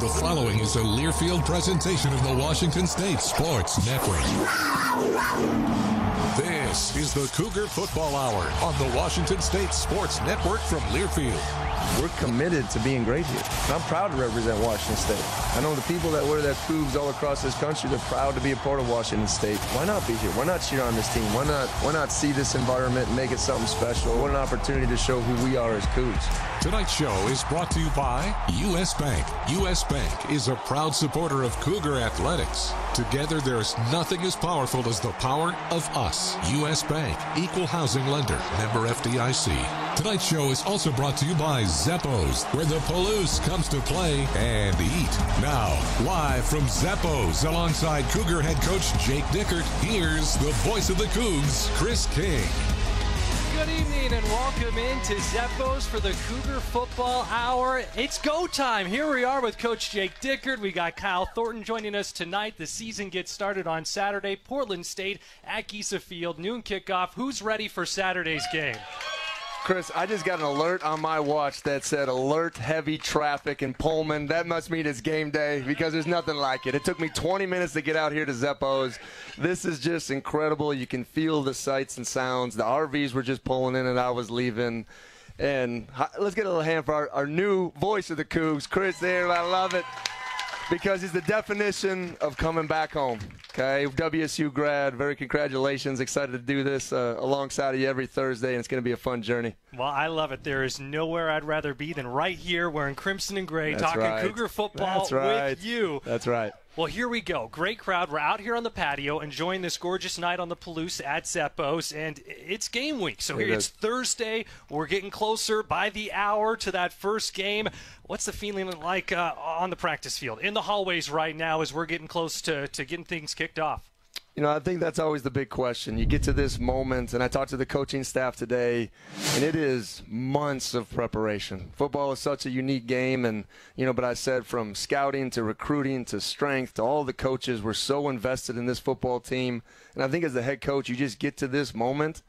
The following is a Learfield presentation of the Washington State Sports Network. This is the Cougar Football Hour on the Washington State Sports Network from Learfield. We're committed to being great here. I'm proud to represent Washington State. I know the people that wear their Cougs all across this country, they're proud to be a part of Washington State. Why not be here? Why not cheer on this team? Why not see this environment and make it something special? What an opportunity to show who we are as Cougs. Tonight's show is brought to you by U.S. Bank. U.S. Bank is a proud supporter of Cougar athletics. Together, there's nothing as powerful as the power of us. U.S. Bank, equal housing lender, member FDIC. Tonight's show is also brought to you by Zappos, where the Palouse comes to play and eat. Now, live from Zappos, alongside Cougar head coach Jake Dickert, here's the voice of the Cougs, Chris King. Good evening and welcome into Zappos for the Cougar Football Hour. It's go time. Here we are with Coach Jake Dickert. We got Kyle Thornton joining us tonight. The season gets started on Saturday. Portland State at Giesa Field, noon kickoff. Who's ready for Saturday's game? Chris, I just got an alert on my watch that said alert heavy traffic in Pullman. That must mean it's game day because there's nothing like it. It took me 20 minutes to get out here to Zappos. This is just incredible. You can feel the sights and sounds. The RVs were just pulling in and I was leaving. And let's get a little hand for our new voice of the Cougs, Chris there. I love it because he's the definition of coming back home. Okay, WSU grad, very congratulations. Excited to do this alongside of you every Thursday, and it's going to be a fun journey. Well, I love it. There is nowhere I'd rather be than right here wearing crimson and gray, That's talking right. Cougar football with you. That's right. Well, here we go. Great crowd. We're out here on the patio enjoying this gorgeous night on the Palouse at Zappos, and it's game week. So here it's Thursday. We're getting closer by the hour to that first game. What's the feeling like on the practice field, in the hallways right now as we're getting close to getting things kicked off? You know, I think that's always the big question. You get to this moment, and I talked to the coaching staff today, and it is months of preparation. Football is such a unique game, and, you know, but I said from scouting to recruiting to strength to all the coaches were so invested in this football team. And I think as the head coach, you just get to this moment,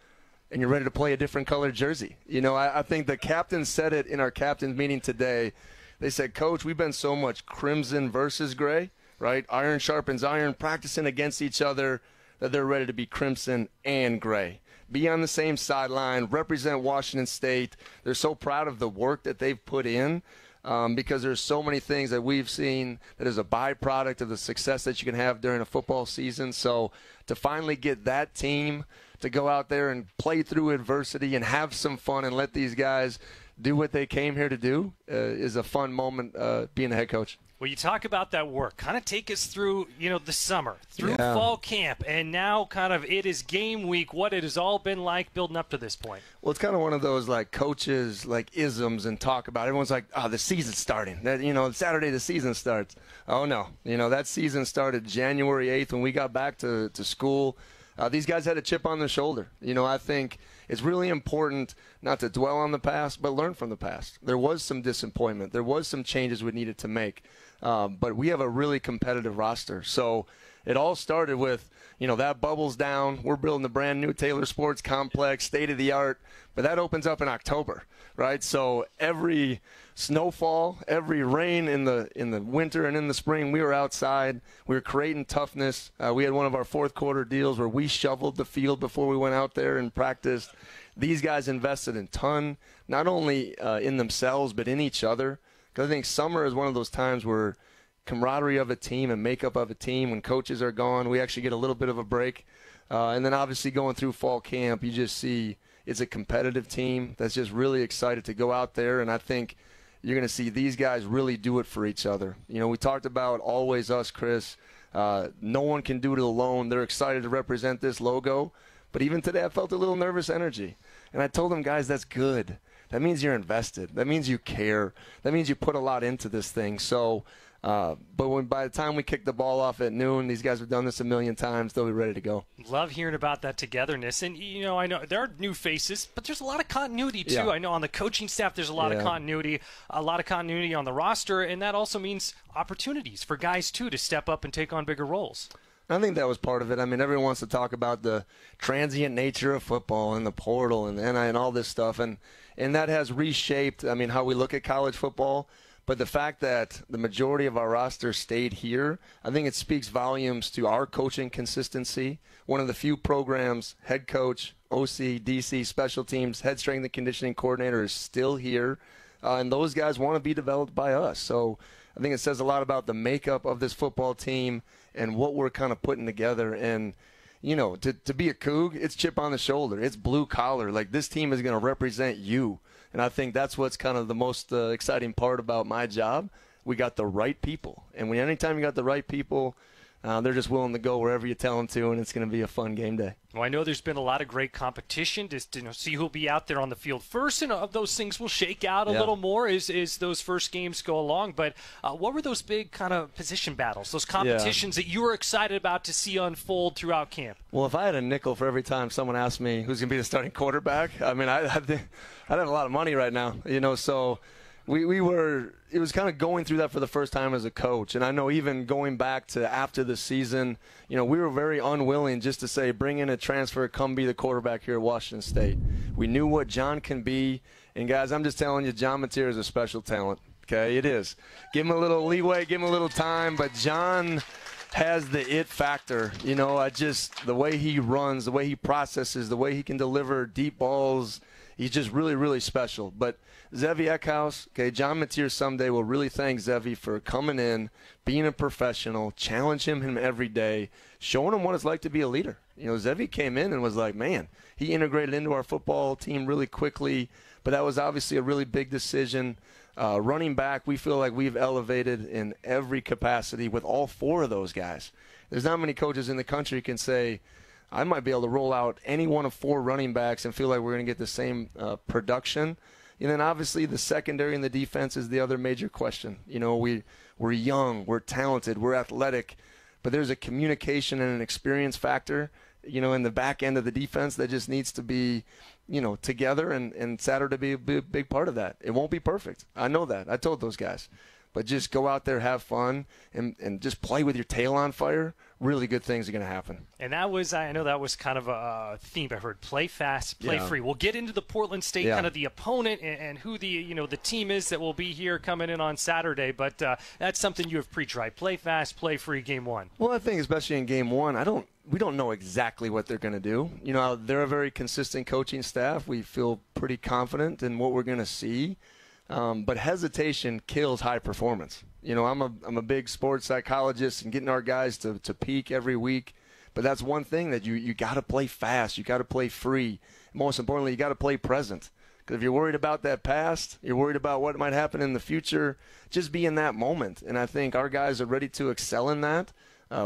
and you're ready to play a different colored jersey. You know, I think the captain said it in our captain's meeting today. They said, Coach, we've been so much crimson versus gray. Right? Iron sharpens iron, practicing against each other, that they're ready to be crimson and gray. Be on the same sideline, represent Washington State. They're so proud of the work that they've put in because there's so many things that we've seen that is a byproduct of the success that you can have during a football season. So to finally get that team to go out there and play through adversity and have some fun and let these guys do what they came here to do is a fun moment being a head coach. Well, you talk about that work. Kind of take us through, the summer, through fall camp, and now kind of it is game week, what it has all been like building up to this point. Well, it's kind of one of those, coaches, isms and talk about it. Everyone's like, oh, the season's starting. Saturday the season starts. Oh, no. That season started January 8th when we got back to school. These guys had a chip on their shoulder. I think it's really important not to dwell on the past, but learn from the past. There was some disappointment. There was some changes we needed to make. But we have a really competitive roster. So it all started with, that bubble's down. We're building the brand new Taylor Sports Complex, state-of-the-art. But that opens up in October, right? So every snowfall, every rain in the winter and in the spring, we were outside. We were creating toughness. We had one of our fourth quarter deals where we shoveled the field before we went out there and practiced. These guys invested a ton, not only in themselves but in each other. Because I think summer is one of those times where camaraderie of a team and makeup of a team, when coaches are gone, we actually get a little bit of a break. And then obviously going through fall camp, you just see it's a competitive team that's just really excited to go out there. And I think you're going to see these guys really do it for each other. We talked about always us, Chris. No one can do it alone. They're excited to represent this logo. But even today I felt a little nervous energy. And I told them, guys, that's good. That means you're invested. That means you care. That means you put a lot into this thing. So, but by the time we kick the ball off at noon, these guys have done this a million times. They'll be ready to go. Love hearing about that togetherness. And, I know there are new faces, but there's a lot of continuity, too. Yeah. I know on the coaching staff there's a lot of continuity on the roster, and that also means opportunities for guys, too, to step up and take on bigger roles. I think that was part of it. I mean, everyone wants to talk about the transient nature of football and the portal and all this stuff, and that has reshaped, how we look at college football. But the fact that the majority of our roster stayed here, I think it speaks volumes to our coaching consistency. One of the few programs, head coach, OC, DC, special teams, head strength and conditioning coordinator is still here. And those guys want to be developed by us. So I think it says a lot about the makeup of this football team and what we're kind of putting together. And, you know, to be a Coug, it's chip on the shoulder. It's blue collar. Like, this team is going to represent you. And I think that's what's kind of the most exciting part about my job. We got the right people. And anytime you got the right people, they're just willing to go wherever you tell them to, and it's going to be a fun game day. Well, I know there's been a lot of great competition to see who'll be out there on the field first, and those things will shake out a little more as those first games go along. But what were those big kind of position battles, those competitions that you were excited about to see unfold throughout camp? Well, if I had a nickel for every time someone asked me who's going to be the starting quarterback, I mean, I'd have a lot of money right now, you know, so it was kind of going through that for the first time as a coach. And I know even going back to after the season, you know, we were very unwilling just to say, bring in a transfer, come be the quarterback here at Washington State. We knew what John can be. And, guys, I'm just telling you, John Mateer is a special talent. Okay, it is. Give him a little leeway, give him a little time. But John has the it factor. You know, the way he runs, the way he processes, the way he can deliver deep balls, he's just really, really special. But Zevi Eckhouse, okay, John Mateer someday will really thank Zevi for coming in, being a professional, challenging him every day, showing him what it's like to be a leader. You know, Zevi came in and was like, man, he integrated into our football team really quickly, but that was obviously a really big decision. Running back, we feel like we've elevated in every capacity with all four of those guys. There's not many coaches in the country who can say, I might be able to roll out any one of four running backs and feel like we're going to get the same production. And then obviously the secondary and the defense is the other major question. You know, we're young, we're talented, we're athletic, but there's a communication and an experience factor, you know, in the back end of the defense that just needs to be, you know, together, and Saturday be a big part of that. It won't be perfect. I know that. I told those guys. But just go out there, have fun, and just play with your tail on fire. Really good things are going to happen. And I know that was kind of a theme I heard: play fast, play free. We'll get into the Portland State, kind of the opponent and who the team is that will be here coming in on Saturday. But that's something you have preached, right? Play fast, play free, game one. Well, I think especially in game one, we don't know exactly what they're going to do. You know, they're a very consistent coaching staff. We feel pretty confident in what we're going to see. But hesitation kills high performance. You know, I'm a big sports psychologist and getting our guys to peak every week. But that's one thing that you got to play fast. You got to play free. Most importantly, you got to play present. Because if you're worried about that past, you're worried about what might happen in the future, just be in that moment. And I think our guys are ready to excel in that.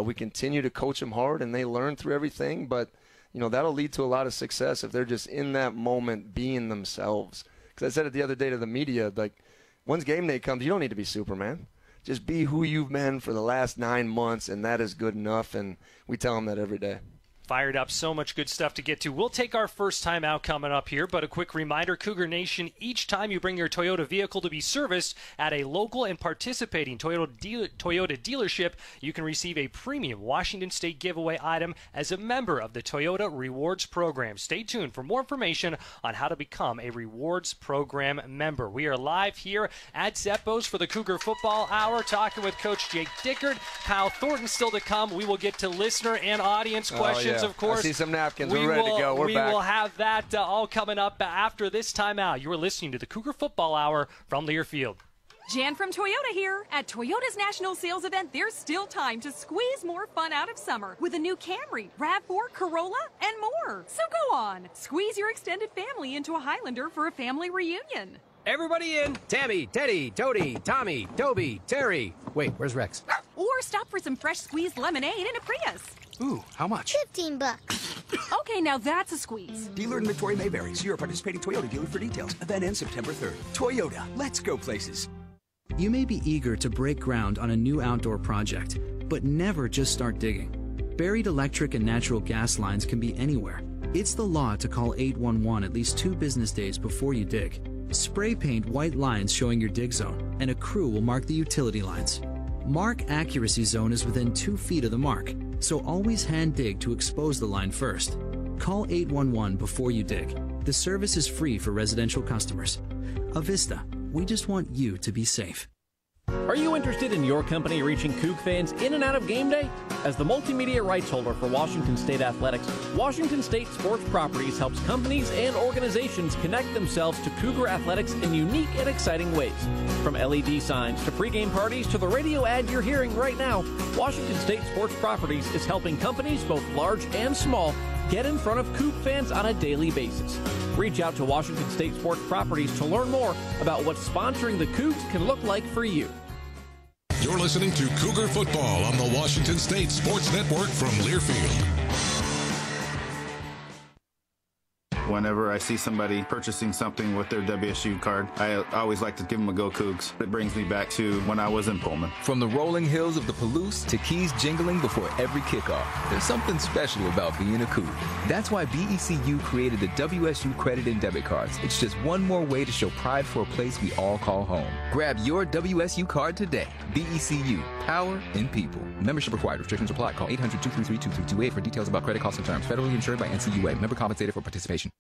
We continue to coach them hard, and they learn through everything. But, you know, that'll lead to a lot of success if they're just in that moment being themselves. Because I said it the other day to the media, like, once game day comes, you don't need to be Superman. Just be who you've been for the last 9 months, and that is good enough, and we tell them that every day. Fired up, so much good stuff to get to. We'll take our first time out coming up here, but a quick reminder, Cougar Nation, each time you bring your Toyota vehicle to be serviced at a local and participating Toyota dealership, you can receive a premium Washington State giveaway item as a member of the Toyota Rewards Program. Stay tuned for more information on how to become a Rewards Program member. We are live here at Zeppos for the Cougar Football Hour, talking with Coach Jake Dickert. Kyle Thornton still to come. We will get to listener and audience questions. Of course. I see some napkins. We're ready to go. We're back. We will have that all coming up after this timeout. You are listening to the Cougar Football Hour from Learfield. Jan from Toyota here. At Toyota's National Sales Event, there's still time to squeeze more fun out of summer with a new Camry, RAV4, Corolla, and more. So go on. Squeeze your extended family into a Highlander for a family reunion. Everybody in. Tammy, Teddy, Toady, Tommy, Toby, Terry. Wait, where's Rex? Or stop for some fresh squeezed lemonade in a Prius. Ooh, how much? $15. Okay, now that's a squeeze. Dealer inventory may vary. See your participating Toyota dealer for details. Event ends September 3rd. Toyota, let's go places. You may be eager to break ground on a new outdoor project, but never just start digging. Buried electric and natural gas lines can be anywhere. It's the law to call 811 at least 2 business days before you dig. Spray paint white lines showing your dig zone, and a crew will mark the utility lines. Mark accuracy zone is within 2 feet of the mark, so always hand dig to expose the line first. Call 811 before you dig. The service is free for residential customers. Avista, we just want you to be safe. Are you interested in your company reaching Coug fans in and out of game day? As the multimedia rights holder for Washington State Athletics, Washington State Sports Properties helps companies and organizations connect themselves to Cougar athletics in unique and exciting ways. From LED signs to pregame parties to the radio ad you're hearing right now, Washington State Sports Properties is helping companies both large and small get in front of Coug fans on a daily basis. Reach out to Washington State Sports Properties to learn more about what sponsoring the Cougs can look like for you. You're listening to Cougar Football on the Washington State Sports Network from Learfield. Whenever I see somebody purchasing something with their WSU card, I always like to give them a go Cougs. It brings me back to when I was in Pullman. From the rolling hills of the Palouse to keys jingling before every kickoff, there's something special about being a Cougar. That's why BECU created the WSU credit and debit cards. It's just one more way to show pride for a place we all call home. Grab your WSU card today. BECU, power in people. Membership required. Restrictions apply. Call 800-233-2328 for details about credit costs and terms. Federally insured by NCUA. Member compensated for participation.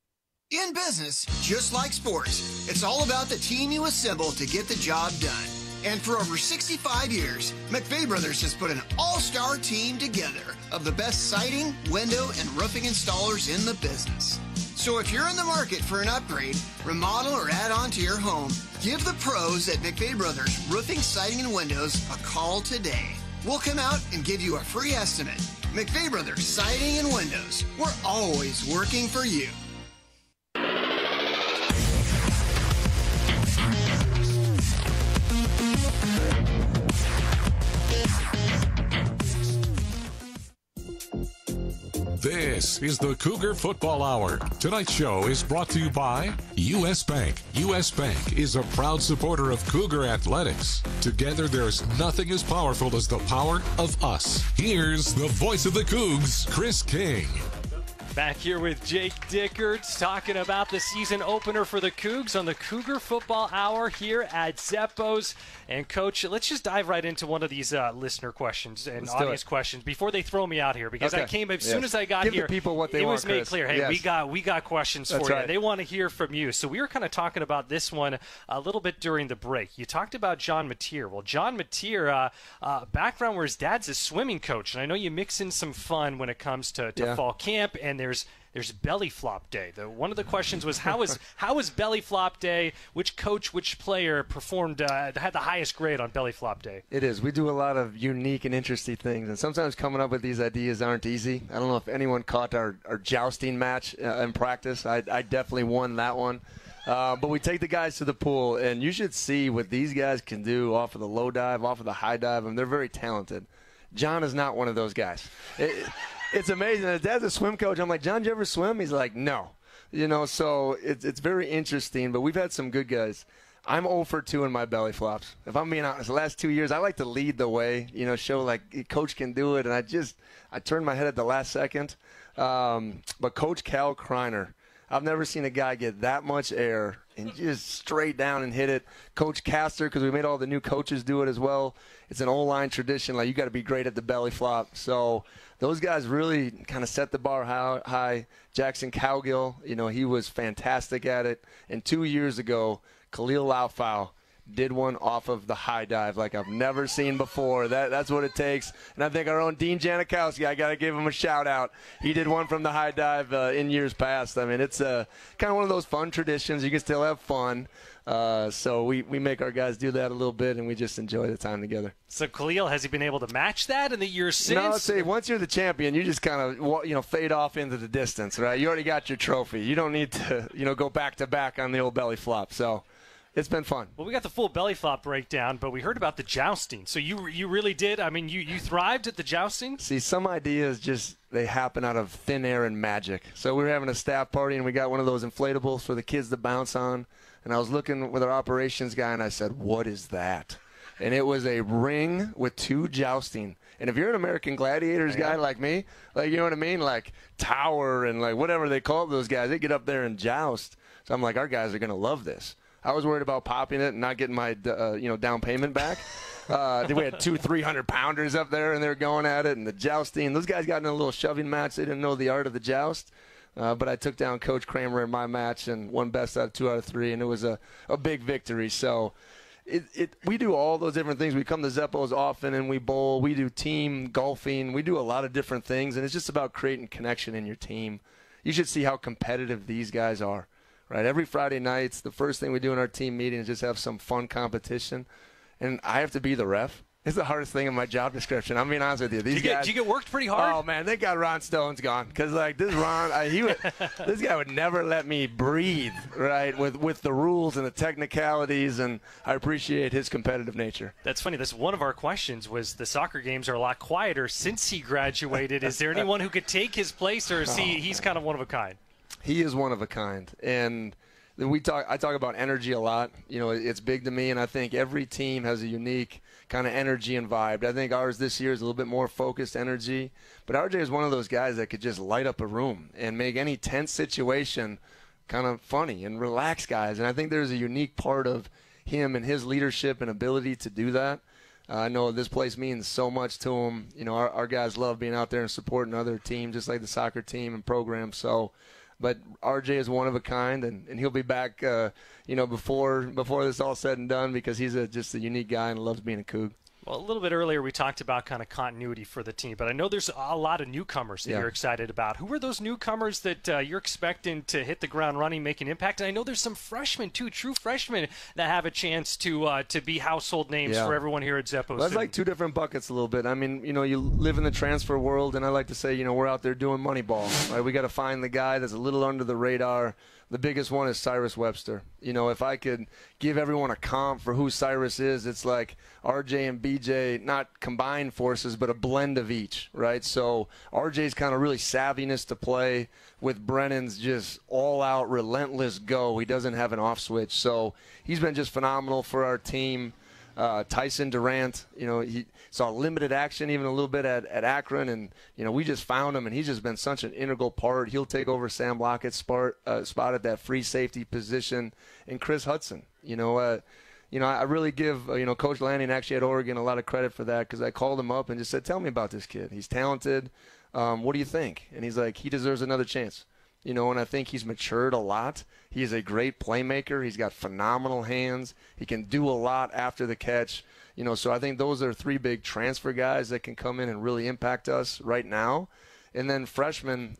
In business, just like sports, it's all about the team you assemble to get the job done. And for over 65 years, McVeigh Brothers has put an all-star team together of the best siding, window, and roofing installers in the business. So if you're in the market for an upgrade, remodel, or add on to your home, give the pros at McVeigh Brothers Roofing, Siding, and Windows a call today. We'll come out and give you a free estimate. McVeigh Brothers Siding and Windows. We're always working for you. This is the Cougar Football Hour. Tonight's show is brought to you by U.S. Bank. U.S. Bank is a proud supporter of Cougar athletics. Together, there's nothing as powerful as the power of us. Here's the voice of the Cougs, Chris King. Back here with Jake Dickert talking about the season opener for the Cougs on the Cougar Football Hour here at Zeppo's. And, Coach, let's just dive right into one of these listener questions and audience questions before they throw me out here, because I came as soon as I got Give here. the people what they it want, was made Chris. clear. Hey, we got questions for you. They want to hear from you. So we were kind of talking about this one a little bit during the break. You talked about John Mateer. Well, John Mateer, background where his dad's a swimming coach, and I know you mix in some fun when it comes to fall camp, and there's belly flop day. One of the questions was how was belly flop day? Which coach, which player performed had the highest grade on belly flop day? It is. We do a lot of unique and interesting things, and sometimes coming up with these ideas aren't easy. I don't know if anyone caught our jousting match in practice. I definitely won that one. But we take the guys to the pool, and you should see what these guys can do off of the low dive, off of the high dive. I mean, they're very talented. John is not one of those guys. It's amazing. His dad's a swim coach. I'm like, John, did you ever swim? He's like, no. So it's very interesting, but we've had some good guys. I'm 0 for 2 in my belly flops. If I'm being honest, the last 2 years, I like to lead the way, show like coach can do it, and I turned my head at the last second. But Coach Cal Kreiner, I've never seen a guy get that much air and just straight down and hit it. Coach Castor, because we made all the new coaches do it as well. It's an O-line tradition. Like, you got to be great at the belly flop. So those guys really kind of set the bar high. Jackson Cowgill, he was fantastic at it. And 2 years ago, Khalil Laufau did one off of the high dive like I've never seen before. That's what it takes. And I think our own Dean Janikowski, I got to give him a shout-out. He did one from the high dive in years past. I mean, it's kind of one of those fun traditions. You can still have fun. So we make our guys do that a little bit, and we just enjoy the time together. So Khalil, has he been able to match that in the years since? No, I'd say once you're the champion, you just kind of fade off into the distance, right? You already got your trophy. You don't need to go back-to-back on the old belly flop. So it's been fun. Well, we got the full belly flop breakdown, but we heard about the jousting. So you really did? I mean, you thrived at the jousting? See, some ideas they happen out of thin air and magic. So we were having a staff party, and we got one of those inflatables for the kids to bounce on. And I was looking with our operations guy, and I said, what is that? And it was a ring with 2 jousting. And if you're an American Gladiators guy like me, like, you know what I mean? Like Tower and like whatever they call those guys, they get up there and joust. So I'm like, our guys are going to love this. I was worried about popping it and not getting my down payment back. We had 2 300-pounders up there, and they were going at it. And the jousting, those guys got in a little shoving match. They didn't know the art of the joust. But I took down Coach Kramer in my match and won best out of 2 out of 3, and it was a big victory. So we do all those different things. We come to Zeppos often and we bowl. We do team golfing. We do a lot of different things, and it's just about creating connection in your team. You should see how competitive these guys are, right? Every Friday nights, the first thing we do in our team meeting is just have some fun competition, and I have to be the ref. It's the hardest thing in my job description. I'm being honest with you. These guys, did you get worked pretty hard? Oh, man, thank God Ron Stone's gone. Because, like, this Ron, this guy would never let me breathe, right, with the rules and the technicalities, and I appreciate his competitive nature. That's funny. That's one of our questions was the soccer games are a lot quieter since he graduated. Is there anyone who could take his place, or is he's kind of one of a kind? He is one of a kind. And I talk about energy a lot. You know, it's big to me, and I think every team has a unique kind of energy and vibe. I think ours this year is a little bit more focused energy. But RJ is one of those guys that could just light up a room and make any tense situation kind of funny and relax guys. And I think there's a unique part of him and his leadership and ability to do that. I know this place means so much to him. You know, our guys love being out there and supporting other teams, just like the soccer team and program. So, but RJ is one of a kind, and he'll be back, before this all said and done, because he's just a unique guy and loves being a Coug. Well, a little bit earlier we talked about kind of continuity for the team, but I know there's a lot of newcomers that you're excited about. Who are those newcomers that you're expecting to hit the ground running, make an impact? And I know there's some freshmen, too, true freshmen, that have a chance to be household names for everyone here at Zeppos. Well, that's like two different buckets a little bit. I mean, you live in the transfer world, and I like to say, we're out there doing money ball. Right? We got to find the guy that's a little under the radar. The biggest one is Cyrus Webster. If I could give everyone a comp for who Cyrus is, it's like RJ and BJ, not combined forces, but a blend of each, right? So RJ's kind of really savviness to play with Brennan's just all-out, relentless go. He doesn't have an off switch. So he's been just phenomenal for our team. Tyson Durant, he saw limited action even a little bit at Akron, and, we just found him, and he's just been such an integral part. He'll take over Sam Lockett's spot at that free safety position. And Chris Hudson, I really give, Coach Lanning actually at Oregon a lot of credit for that, because I called him up and just said, tell me about this kid. He's talented. What do you think? And he's like, he deserves another chance. And I think he's matured a lot. He is a great playmaker. He's got phenomenal hands. He can do a lot after the catch. So I think those are three big transfer guys that can come in and really impact us right now. And then freshmen,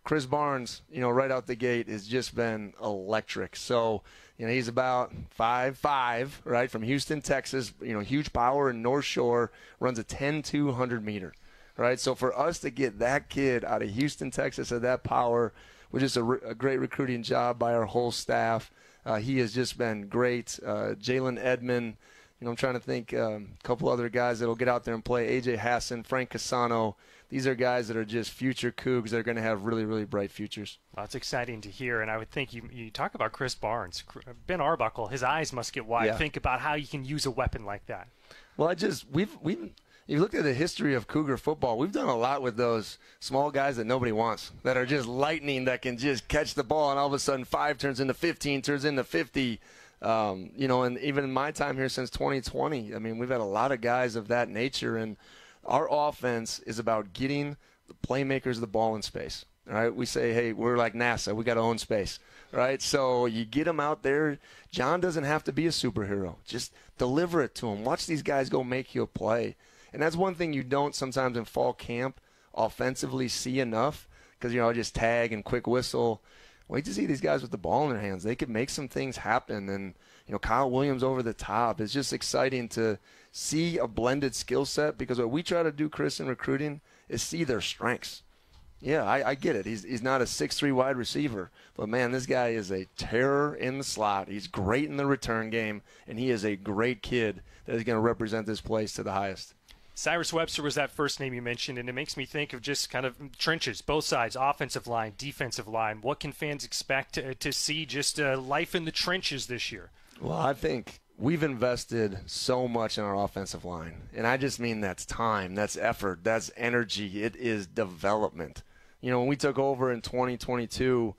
Chris Barnes, right out the gate has just been electric. So, he's about 5'5", right, from Houston, Texas, huge power in North Shore, runs a 10-200 meter. Right, so for us to get that kid out of Houston, Texas, at that power, was just a great recruiting job by our whole staff. He has just been great. Jalen Edmond, I'm trying to think a couple other guys that will get out there and play. AJ Hassan, Frank Casano. These are guys that are just future Cougs that are going to have really, really bright futures. Well, it's exciting to hear, and I would think you talk about Chris Barnes. Ben Arbuckle, his eyes must get wide. Think about how you can use a weapon like that. Well, you look at the history of Cougar football, we've done a lot with those small guys that nobody wants, that are just lightning, that can just catch the ball, and all of a sudden 5 turns into 15, turns into 50. And even in my time here since 2020, we've had a lot of guys of that nature, and our offense is about getting the playmakers the ball in space. All right, we say, hey, we're like NASA. We got to own space, right? So you get them out there. John doesn't have to be a superhero. Just deliver it to him. Watch these guys go make you a play. And that's one thing you don't sometimes in fall camp offensively see enough, because, just tag and quick whistle. Wait to see these guys with the ball in their hands. They could make some things happen. And, Kyle Williams over the top. It's just exciting to see a blended skill set, because what we try to do, Chris, in recruiting is see their strengths. Yeah, I get it. He's not a 6'3" wide receiver. But, man, this guy is a terror in the slot. He's great in the return game, and he is a great kid that is going to represent this place to the highest. Cyrus Webster was that first name you mentioned, and it makes me think of just kind of trenches, both sides, offensive line, defensive line. What can fans expect to see just life in the trenches this year? Well, I think we've invested so much in our offensive line, and I just mean that's time, that's effort, that's energy. It is development. When we took over in 2022,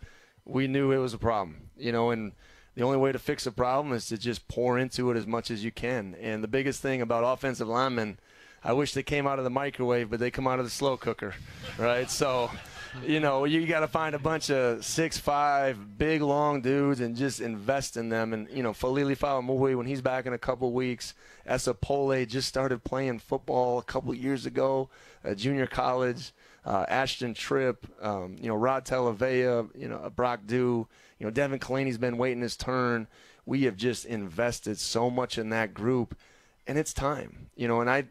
we knew it was a problem, and the only way to fix a problem is to just pour into it as much as you can. And the biggest thing about offensive linemen, I wish they came out of the microwave, but they come out of the slow cooker, right? So You know, you got to find a bunch of 6'5", big, long dudes and just invest in them. And, you know, Falili Fa'amui, when he's back in a couple weeks, Essa Pole just started playing football a couple years ago, junior college. Ashton Tripp, you know, Rod Talavea, you know, Brock Dew, you know, Devin Kalani's been waiting his turn. We have just invested so much in that group, and it's time. You know, and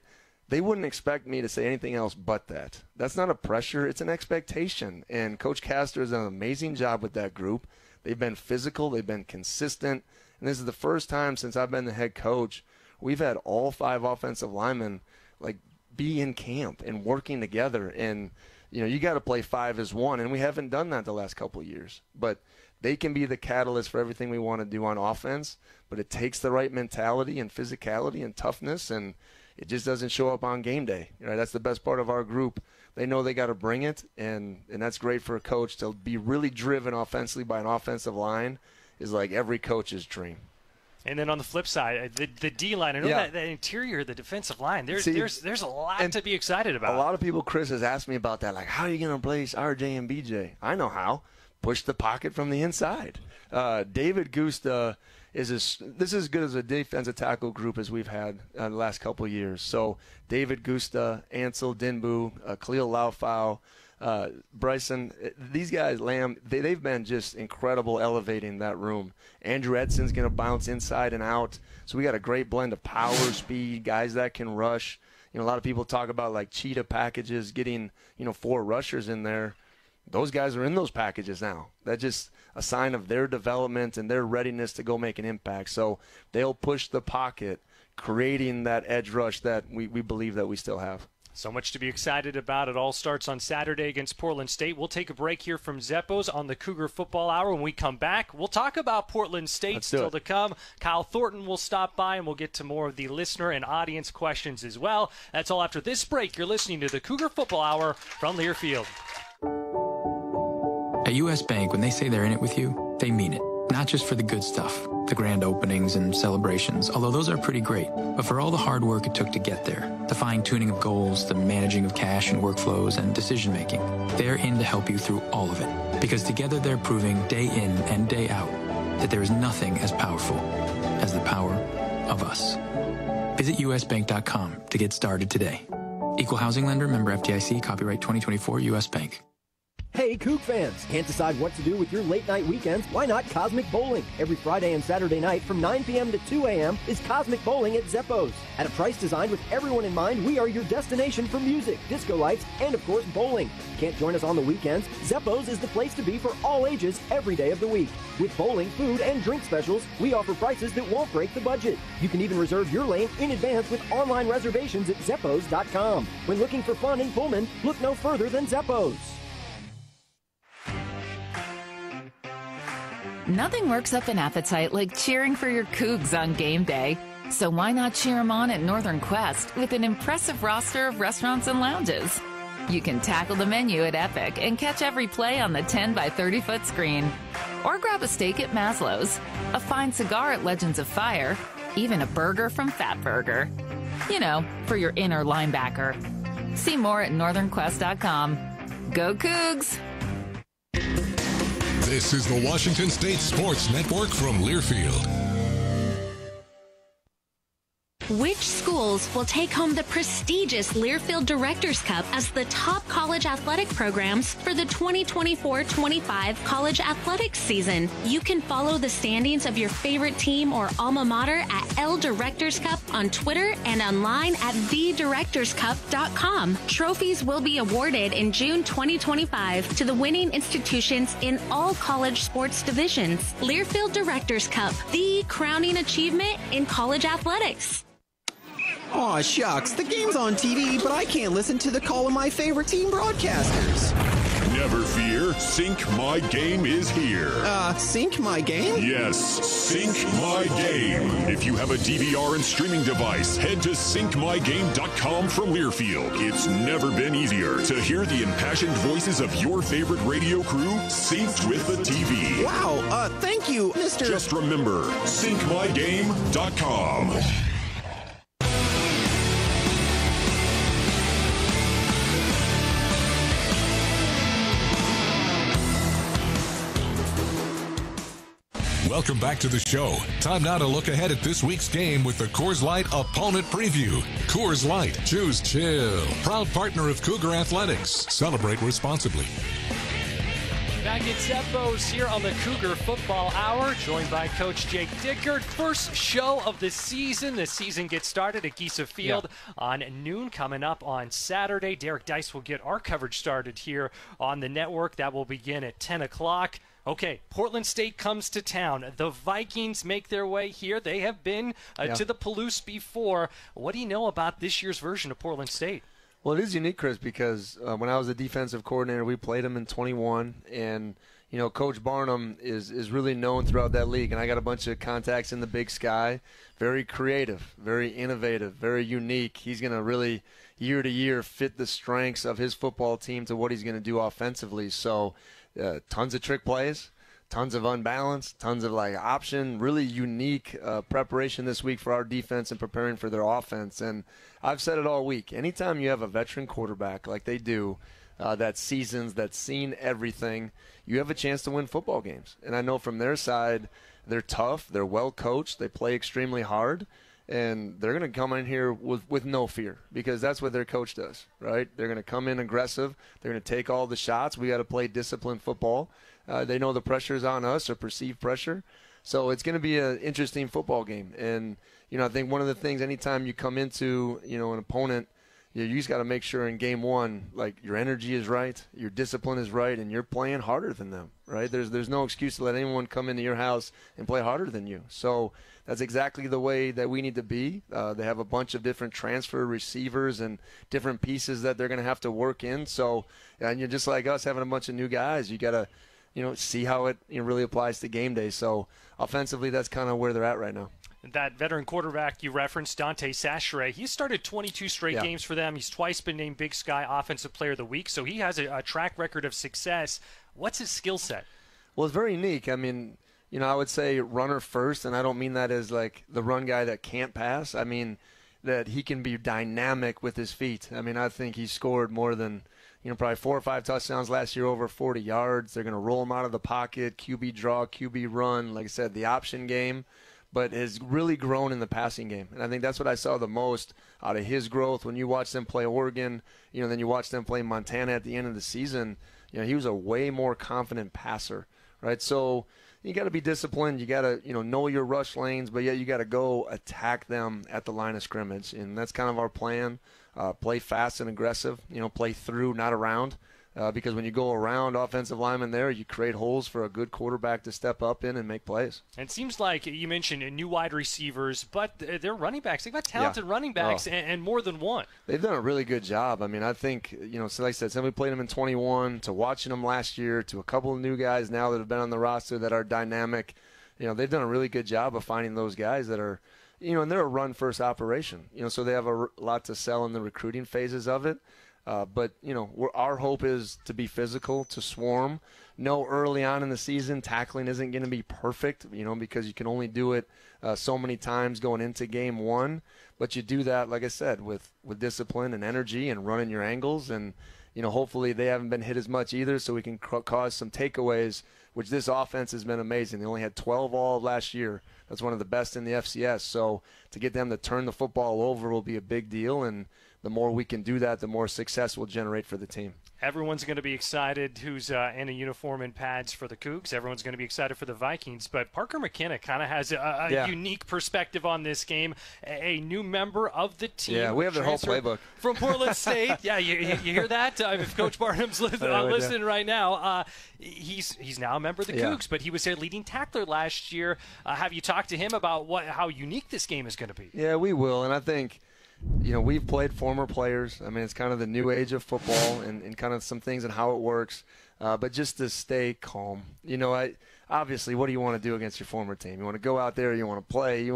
they wouldn't expect me to say anything else but that. That's not a pressure. It's an expectation. And Coach Castor has done an amazing job with that group. They've been physical. They've been consistent. And this is the first time since I've been the head coach we've had all 5 offensive linemen, like, be in camp and working together. And, you know, you got to play 5 as 1. And we haven't done that the last couple of years. But they can be the catalyst for everything we want to do on offense. But it takes the right mentality and physicality and toughness, and it just doesn't show up on game day. You know, that's the best part of our group. They know they got to bring it, and that's great for a coach to be really driven offensively by an offensive line is like every coach's dream. And then on the flip side, the D-line, I know that interior, the defensive line, there's a lot to be excited about. A lot of people, Chris, has asked me about that, like, how are you going to place RJ and BJ? I know how. Push the pocket from the inside. David Gusta this is as good as a defensive tackle group as we've had the last couple of years. So David Gusta, Ansel Dinbu, Khalil Laufau, Bryson, these guys, Lamb, they've been just incredible elevating that room. Andrew Edson's going to bounce inside and out. So we got a great blend of power, speed, guys that can rush. You know, a lot of people talk about like cheetah packages, getting, 4 rushers in there. Those guys are in those packages now. That's just a sign of their development and their readiness to go make an impact. So they'll push the pocket, creating that edge rush that we believe that we still have. So much to be excited about. It all starts on Saturday against Portland State. We'll take a break here from Zeppos on the Cougar Football Hour. When we come back, we'll talk about Portland State still to come. Kyle Thornton will stop by, and we'll get to more of the listener and audience questions as well. That's all after this break. You're listening to the Cougar Football Hour from Learfield. At U.S. Bank, when they say they're in it with you, they mean it. Not just for the good stuff, the grand openings and celebrations, although those are pretty great, but for all the hard work it took to get there, the fine-tuning of goals, the managing of cash and workflows, and decision-making. They're in to help you through all of it, because together they're proving day in and day out that there is nothing as powerful as the power of us. Visit usbank.com to get started today. Equal housing lender, member FDIC, copyright 2024, U.S. Bank. Hey, Coug fans! Can't decide what to do with your late-night weekends? Why not Cosmic Bowling? Every Friday and Saturday night from 9 p.m. to 2 a.m. is Cosmic Bowling at Zeppos. At a price designed with everyone in mind, we are your destination for music, disco lights, and, of course, bowling. Can't join us on the weekends? Zeppos is the place to be for all ages every day of the week. With bowling, food, and drink specials, we offer prices that won't break the budget. You can even reserve your lane in advance with online reservations at Zeppos.com. When looking for fun in Pullman, look no further than Zeppos. Nothing works up an appetite like cheering for your Cougs on game day. So why not cheer them on at Northern Quest with an impressive roster of restaurants and lounges? You can tackle the menu at Epic and catch every play on the 10 by 30-foot screen. Or grab a steak at Maslow's, a fine cigar at Legends of Fire, even a burger from Fat Burger. You know, for your inner linebacker. See more at northernquest.com. Go Cougs! This is the Washington State Sports Network from Learfield. Which schools will take home the prestigious Learfield Directors Cup as the top college athletic programs for the 2024-25 college athletics season? You can follow the standings of your favorite team or alma mater at L Directors Cup on Twitter and online at thedirectorscup.com. Trophies will be awarded in June 2025 to the winning institutions in all college sports divisions. Learfield Directors Cup, the crowning achievement in college athletics. Aw, shucks. The game's on TV, but I can't listen to the call of my favorite team broadcasters. Never fear. Sync My Game is here. Sync My Game? Yes, Sync My Game. If you have a DVR and streaming device, head to syncmygame.com from Learfield. It's never been easier to hear the impassioned voices of your favorite radio crew synced with the TV. Wow, thank you, Mr. Just remember, syncmygame.com. Welcome back to the show. Time now to look ahead at this week's game with the Coors Light Opponent Preview. Coors Light. Choose chill. Proud partner of Cougar Athletics. Celebrate responsibly. Back at Zeppos here on the Cougar Football Hour, joined by Coach Jake Dickert. First show of the season. The season gets started at Giesa Field on noon. Coming up on Saturday, Derek Dice will get our coverage started here on the network. That will begin at 10 o'clock. Okay, Portland State comes to town. The Vikings make their way here. They have been to the Palouse before. What do you know about this year's version of Portland State? Well, it is unique, Chris, because when I was a defensive coordinator, we played them in 21, and Coach Barnum is really known throughout that league, and I got a bunch of contacts in the Big Sky. Very creative, very innovative, very unique. He's going to really, year to year, fit the strengths of his football team to what he's going to do offensively. So tons of trick plays, tons of unbalanced, tons of option, really unique preparation this week for our defense and preparing for their offense. And I've said it all week. Anytime you have a veteran quarterback like they do, that's seasons, that's seen everything, you have a chance to win football games. And I know from their side, they're tough, they're well coached, they play extremely hard, and they're going to come in here with no fear because that's what their coach does, right? They're going to come in aggressive. They're going to take all the shots. We got to play disciplined football. They know the pressure is on us, or perceived pressure. So it's going to be an interesting football game. And, I think one of the things anytime you come into, an opponent, you just got to make sure in game one, your energy is right, your discipline is right, and you're playing harder than them, right? There's no excuse to let anyone come into your house and play harder than you. So that's exactly the way that we need to be. They have a bunch of different transfer receivers and different pieces that they're going to have to work in. So, and you're just like us having a bunch of new guys. You got to, see how it really applies to game day. So offensively, that's kind of where they're at right now. That veteran quarterback you referenced, Dante Sacheret, he started 22 straight games for them. He's twice been named Big Sky Offensive Player of the Week, so he has a track record of success. What's his skill set? Well, it's very unique. I mean, I would say runner first, and I don't mean that as the run guy that can't pass. I mean that he can be dynamic with his feet. I mean, I think he scored more than probably 4 or 5 touchdowns last year, over 40 yards. They're going to roll him out of the pocket, QB draw, QB run, like I said, the option game, but has really grown in the passing game. And I think that's what I saw the most out of his growth. When you watch them play Oregon, then you watch them play Montana at the end of the season, he was a way more confident passer, right? So you got to be disciplined. You got to, know your rush lanes, but yet you got to go attack them at the line of scrimmage. And that's kind of our plan. Play fast and aggressive, play through, not around. Because when you go around offensive linemen there, you create holes for a good quarterback to step up in and make plays. And it seems like you mentioned new wide receivers, but they're running backs. They've got talented running backs and more than one. They've done a really good job. I mean, I think, so like I said, somebody played them in 21, to watching them last year, to a couple of new guys now that have been on the roster that are dynamic. They've done a really good job of finding those guys that are, and they're a run-first operation. So they have a lot to sell in the recruiting phases of it. But, our hope is to be physical, to swarm. No, early on in the season, tackling isn't going to be perfect, because you can only do it so many times going into game one. But you do that, like I said, with discipline and energy and running your angles. And, hopefully they haven't been hit as much either, so we can cause some takeaways, which this offense has been amazing. They only had 12 all last year. That's one of the best in the FCS. So to get them to turn the football over will be a big deal. And the more we can do that, the more success we'll generate for the team. Everyone's going to be excited who's in a uniform and pads for the Cougs. Everyone's going to be excited for the Vikings. But Parker McKenna kind of has a unique perspective on this game. A new member of the team. Yeah, we have their whole playbook. From Portland State. Yeah, you hear that? If Coach Barnum's listening right now, he's now a member of the Cougs, but he was their leading tackler last year. Have you talked to him about how unique this game is going to be? Yeah, we will. And I think we've played former players. I mean, it's kind of the new age of football and kind of some things and how it works. But just to stay calm. Obviously, what do you want to do against your former team? You want to go out there, you want to play,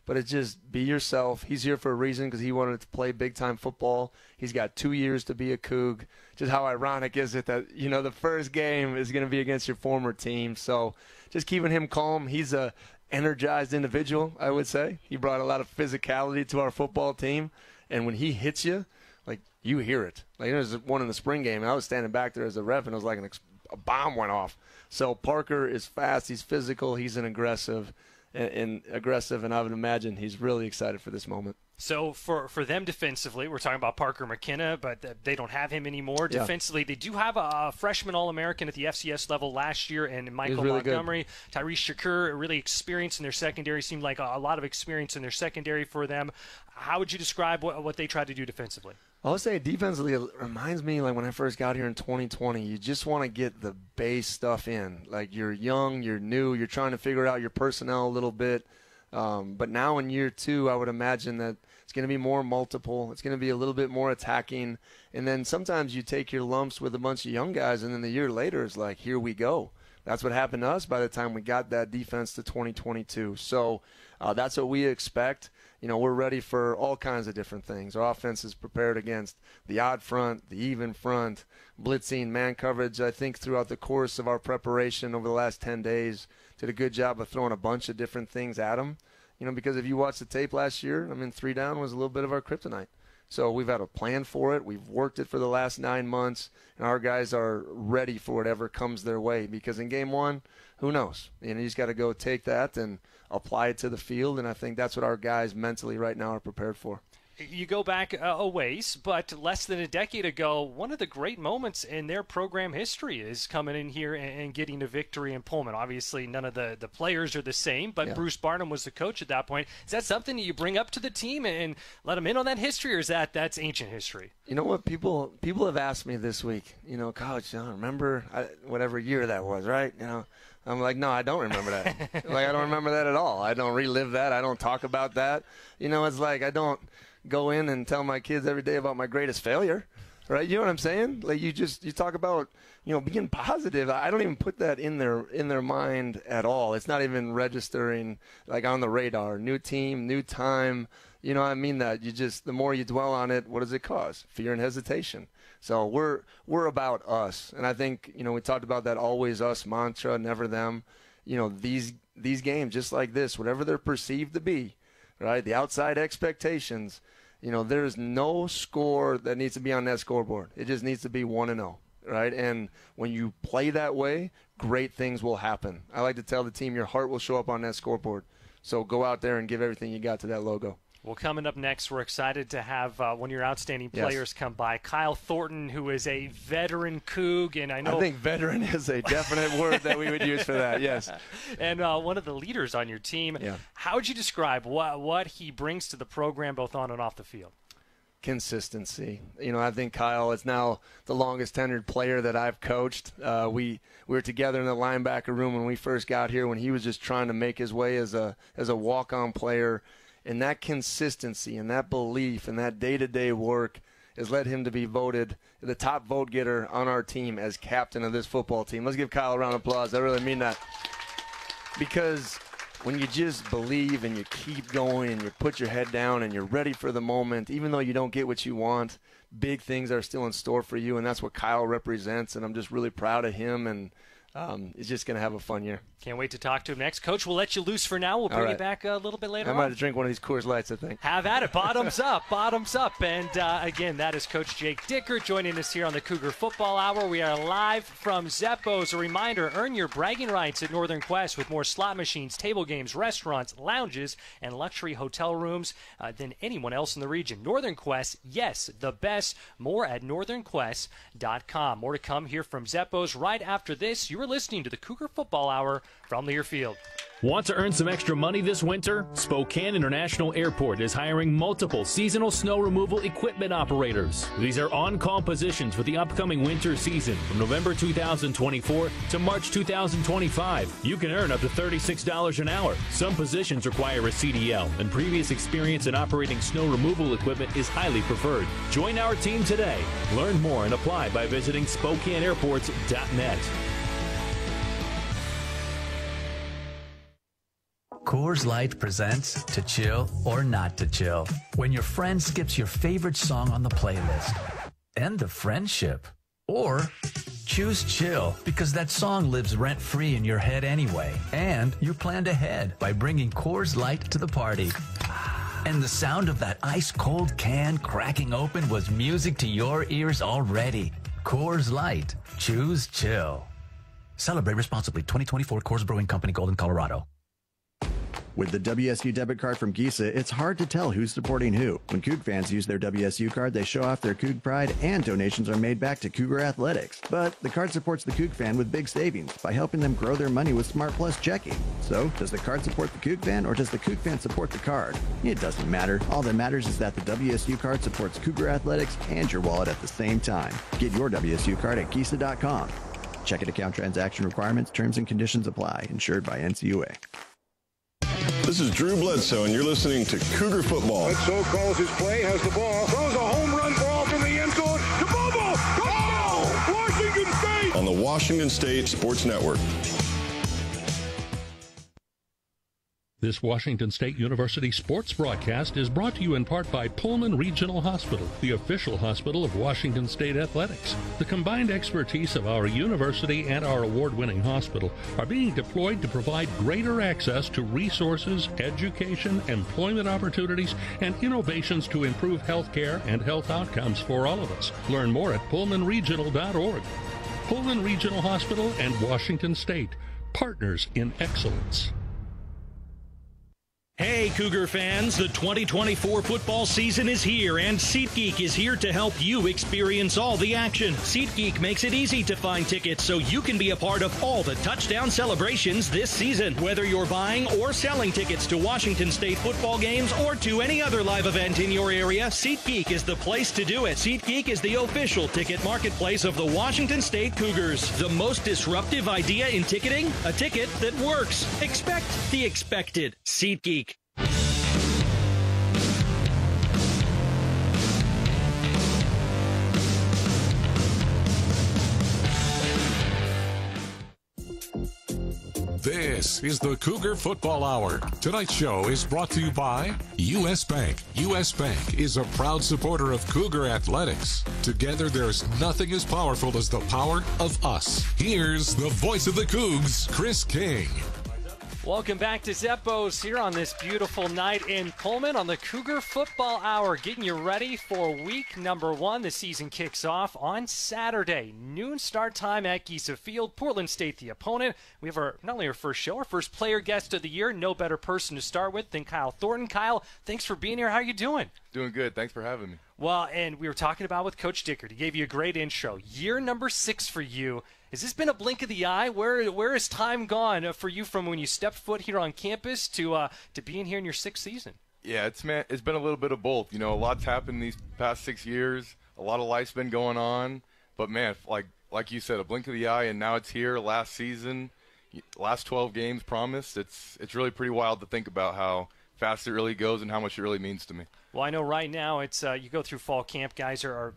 but it's just be yourself. He's here for a reason because he wanted to play big-time football. He's got 2 years to be a Coug. Just how ironic is it that, the first game is going to be against your former team. So just keeping him calm. He's a energized individual, I would say. He brought a lot of physicality to our football team, and when he hits you, you hear it. There was one in the spring game, and I was standing back there as a ref, and it was like an a bomb went off. So Parker is fast. He's physical. He's an aggressive, and I would imagine he's really excited for this moment. So for them defensively, we're talking about Parker McKenna, but they don't have him anymore. Yeah. Defensively, they do have a freshman All-American at the FCS level last year, and Michael really Montgomery. Good. Tyrese Shakur, really experienced in their secondary. Seemed like a lot of experience in their secondary for them. How would you describe what they tried to do defensively? I would say defensively, it reminds me like when I first got here in 2020, you just want to get the base stuff in. Like you're young, you're new, you're trying to figure out your personnel a little bit. But now in year 2, I would imagine that it's going to be more multiple. It's going to be a little bit more attacking. And then sometimes you take your lumps with a bunch of young guys, and then the year later it's like, here we go. That's what happened to us by the time we got that defense to 2022. So that's what we expect. We're ready for all kinds of different things. Our offense is prepared against the odd front, the even front, blitzing, man coverage. I think throughout the course of our preparation over the last 10 days, did a good job of throwing a bunch of different things at them. Because if you watch the tape last year, 3 down was a little bit of our kryptonite. So we've had a plan for it. We've worked it for the last 9 months, and our guys are ready for whatever comes their way. Because in game 1, who knows? You just got to go take that and apply it to the field, and I think that's what our guys mentally right now are prepared for. You go back a ways, but less than a decade ago, one of the great moments in their program history is coming in here and getting a victory in Pullman. Obviously, none of the players are the same, but yeah. Bruce Barnum was the coach at that point. Is that something that you bring up to the team and let them in on that history, or is that's ancient history? You know what? People have asked me this week, Coach, remember whatever year that was, right? I'm like, no, I don't remember that. I don't remember that at all. I don't relive that. I don't talk about that. It's like I don't go in and tell my kids every day about my greatest failure, right? You know what I'm saying? Like you talk about, being positive. I don't even put that in their mind at all. It's not even registering like on the radar. New team, new time. I mean that the more you dwell on it, what does it cause? Fear and hesitation. So we're about us. And I think, we talked about that always us mantra, never them. These games just like this, whatever they're perceived to be, right? The outside expectations, there's no score that needs to be on that scoreboard. It just needs to be 1-0, right? And when you play that way, great things will happen. I like to tell the team your heart will show up on that scoreboard. So go out there and give everything you got to that logo. Well, coming up next, we're excited to have one of your outstanding players come by, Kyle Thornton, who is a veteran Coug, and I think veteran is a definite word that we would use for that. Yes, and one of the leaders on your team. Yeah. How would you describe what he brings to the program, both on and off the field? Consistency. I think Kyle is now the longest tenured player that I've coached. We were together in the linebacker room when we first got here, when he was just trying to make his way as a walk-on player. And that consistency and that belief and that day-to-day work has led him to be voted the top vote getter on our team as captain of this football team. Let's give Kyle a round of applause. I really mean that. Because when you just believe and you keep going and you put your head down and you're ready for the moment, even though you don't get what you want, big things are still in store for you, and that's what Kyle represents, and I'm just really proud of him, and he's just going to have a fun year. Can't wait to talk to him next. Coach, we'll let you loose for now. We'll bring you back a little bit later I might have to drink one of these Coors Lights, I think. Have at it. Bottoms up. Bottoms up. And, again, that is Coach Jake Dickert joining us here on the Cougar Football Hour. We are live from Zeppo's. A reminder, earn your bragging rights at Northern Quest with more slot machines, table games, restaurants, lounges, and luxury hotel rooms than anyone else in the region. Northern Quest, yes, the best. More at northernquest.com. More to come here from Zeppo's right after this. You are listening to the Cougar Football Hour from Learfield. Want to earn some extra money this winter? Spokane International Airport is hiring multiple seasonal snow removal equipment operators. These are on-call positions for the upcoming winter season from November 2024 to March 2025. You can earn up to $36 an hour. Some positions require a CDL, and previous experience in operating snow removal equipment is highly preferred. Join our team today. Learn more and apply by visiting SpokaneAirports.net. Coors Light presents To Chill or Not to Chill. When your friend skips your favorite song on the playlist. End of friendship. Or choose chill because that song lives rent-free in your head anyway. And you planned ahead by bringing Coors Light to the party. And the sound of that ice-cold can cracking open was music to your ears already. Coors Light. Choose chill. Celebrate responsibly. 2024 Coors Brewing Company, Golden, Colorado. With the WSU debit card from Gisa, it's hard to tell who's supporting who. When Coug fans use their WSU card, they show off their Coug pride, and donations are made back to Cougar Athletics. But the card supports the Coug fan with big savings by helping them grow their money with Smart Plus checking. So, does the card support the Coug fan, or does the Coug fan support the card? It doesn't matter. All that matters is that the WSU card supports Cougar Athletics and your wallet at the same time. Get your WSU card at Gisa.com. Checking account transaction requirements, terms and conditions apply. Insured by NCUA. This is Drew Bledsoe, and you're listening to Cougar Football. Bledsoe calls his play, has the ball, throws a home run ball from the end zone to Bobo. Touchdown! Washington State! On the Washington State Sports Network. This Washington State University sports broadcast is brought to you in part by Pullman Regional Hospital, the official hospital of Washington State Athletics. The combined expertise of our university and our award-winning hospital are being deployed to provide greater access to resources, education, employment opportunities, and innovations to improve health care and health outcomes for all of us. Learn more at pullmanregional.org. Pullman Regional Hospital and Washington State, partners in excellence. Hey, Cougar fans, the 2024 football season is here, and SeatGeek is here to help you experience all the action. SeatGeek makes it easy to find tickets so you can be a part of all the touchdown celebrations this season. Whether you're buying or selling tickets to Washington State football games or to any other live event in your area, SeatGeek is the place to do it. SeatGeek is the official ticket marketplace of the Washington State Cougars. The most disruptive idea in ticketing? A ticket that works. Expect the expected. SeatGeek. This is the Cougar Football Hour. Tonight's show is brought to you by U.S. Bank. U.S. Bank is a proud supporter of Cougar Athletics. Together, there's nothing as powerful as the power of us. Here's the voice of the Cougs, Chris King. Welcome back to Zeppos here on this beautiful night in Pullman on the Cougar Football Hour, getting you ready for week number 1. The season kicks off on Saturday, noon start time at Gisa Field. Portland State the opponent. We have not only our first show, our first player guest of the year. No better person to start with than Kyle Thornton. Kyle, thanks for being here. How are you doing? Doing good. Thanks for having me. Well, and we were talking about with Coach Dickert. He gave you a great intro. Year number 6 for you. Has this been a blink of the eye? Where has time gone for you from when you stepped foot here on campus to being here in your 6th season? Yeah, it's been a little bit of both. You know, a lot's happened these past 6 years. A lot of life's been going on. But, man, like you said, a blink of the eye, and now it's here, last season, last 12 games promised. It's really pretty wild to think about how fast it really goes and how much it really means to me. Well, I know right now it's you go through fall camp, guys are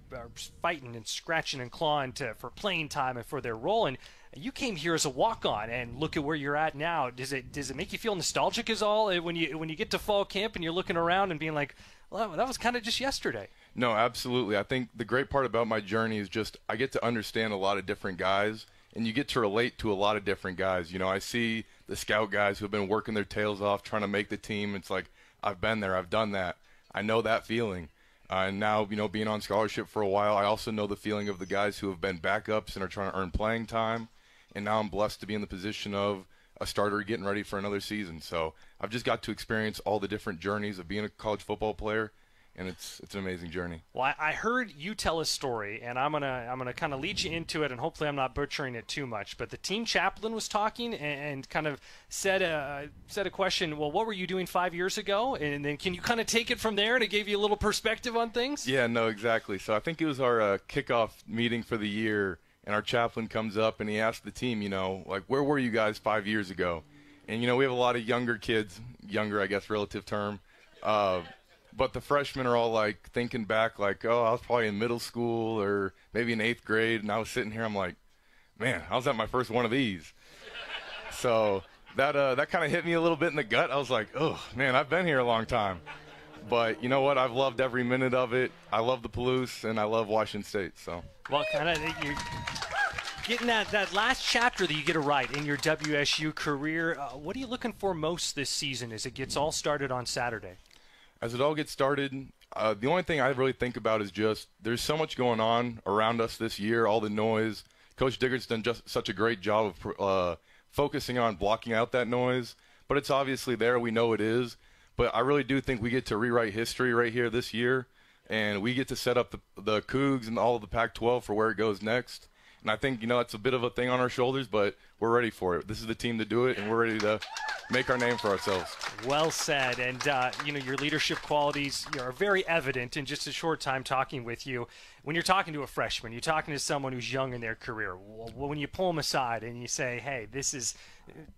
fighting and scratching and clawing for playing time and for their role. And you came here as a walk-on, and look at where you're at now. Does it make you feel nostalgic as all when you get to fall camp and you're looking around and being like, well, that was kind of just yesterday? No, absolutely. I think the great part about my journey is just I get to understand a lot of different guys, and you get to relate to a lot of different guys. You know, I see the scout guys who have been working their tails off trying to make the team. It's like, I've been there, I've done that. I know that feeling. And now, you know, being on scholarship for a while, I also know the feeling of the guys who have been backups and are trying to earn playing time. And now I'm blessed to be in the position of a starter getting ready for another season. So I've just got to experience all the different journeys of being a college football player, and it's an amazing journey. Well, I heard you tell a story, and I'm gonna kind of lead you into it, and hopefully I'm not butchering it too much. But the team chaplain was talking and kind of said a question. Well, what were you doing 5 years ago? And then can you kind of take it from there, and it gave you a little perspective on things? Yeah, no, exactly. So I think it was our kickoff meeting for the year, and our chaplain comes up and he asked the team, you know, like, where were you guys 5 years ago? And you know, we have a lot of younger kids, younger, I guess, relative term. But the freshmen are all, like, thinking back, like, oh, I was probably in middle school or maybe in 8th grade, and I was sitting here, I'm like, man, I was at my first one of these. So that kind of hit me a little bit in the gut. I was like, oh, man, I've been here a long time. But you know what? I've loved every minute of it. I love the Palouse, and I love Washington State. So. Well, kind of you're getting that last chapter that you get to write in your WSU career. What are you looking for most this season as it gets all started on Saturday? As it all gets started, the only thing I really think about is just there's so much going on around us this year, all the noise. Coach Dickert's done just such a great job of focusing on blocking out that noise. But it's obviously there. We know it is. But I really do think we get to rewrite history right here this year, and we get to set up the Cougs and all of the Pac-12 for where it goes next. And I think, that's a bit of a thing on our shoulders, but we're ready for it. This is the team to do it, and we're ready to make our name for ourselves. Well said. And, your leadership qualities are very evident in just a short time talking with you. When you're talking to a freshman, you're talking to someone who's young in their career. When you pull them aside and you say, hey, this is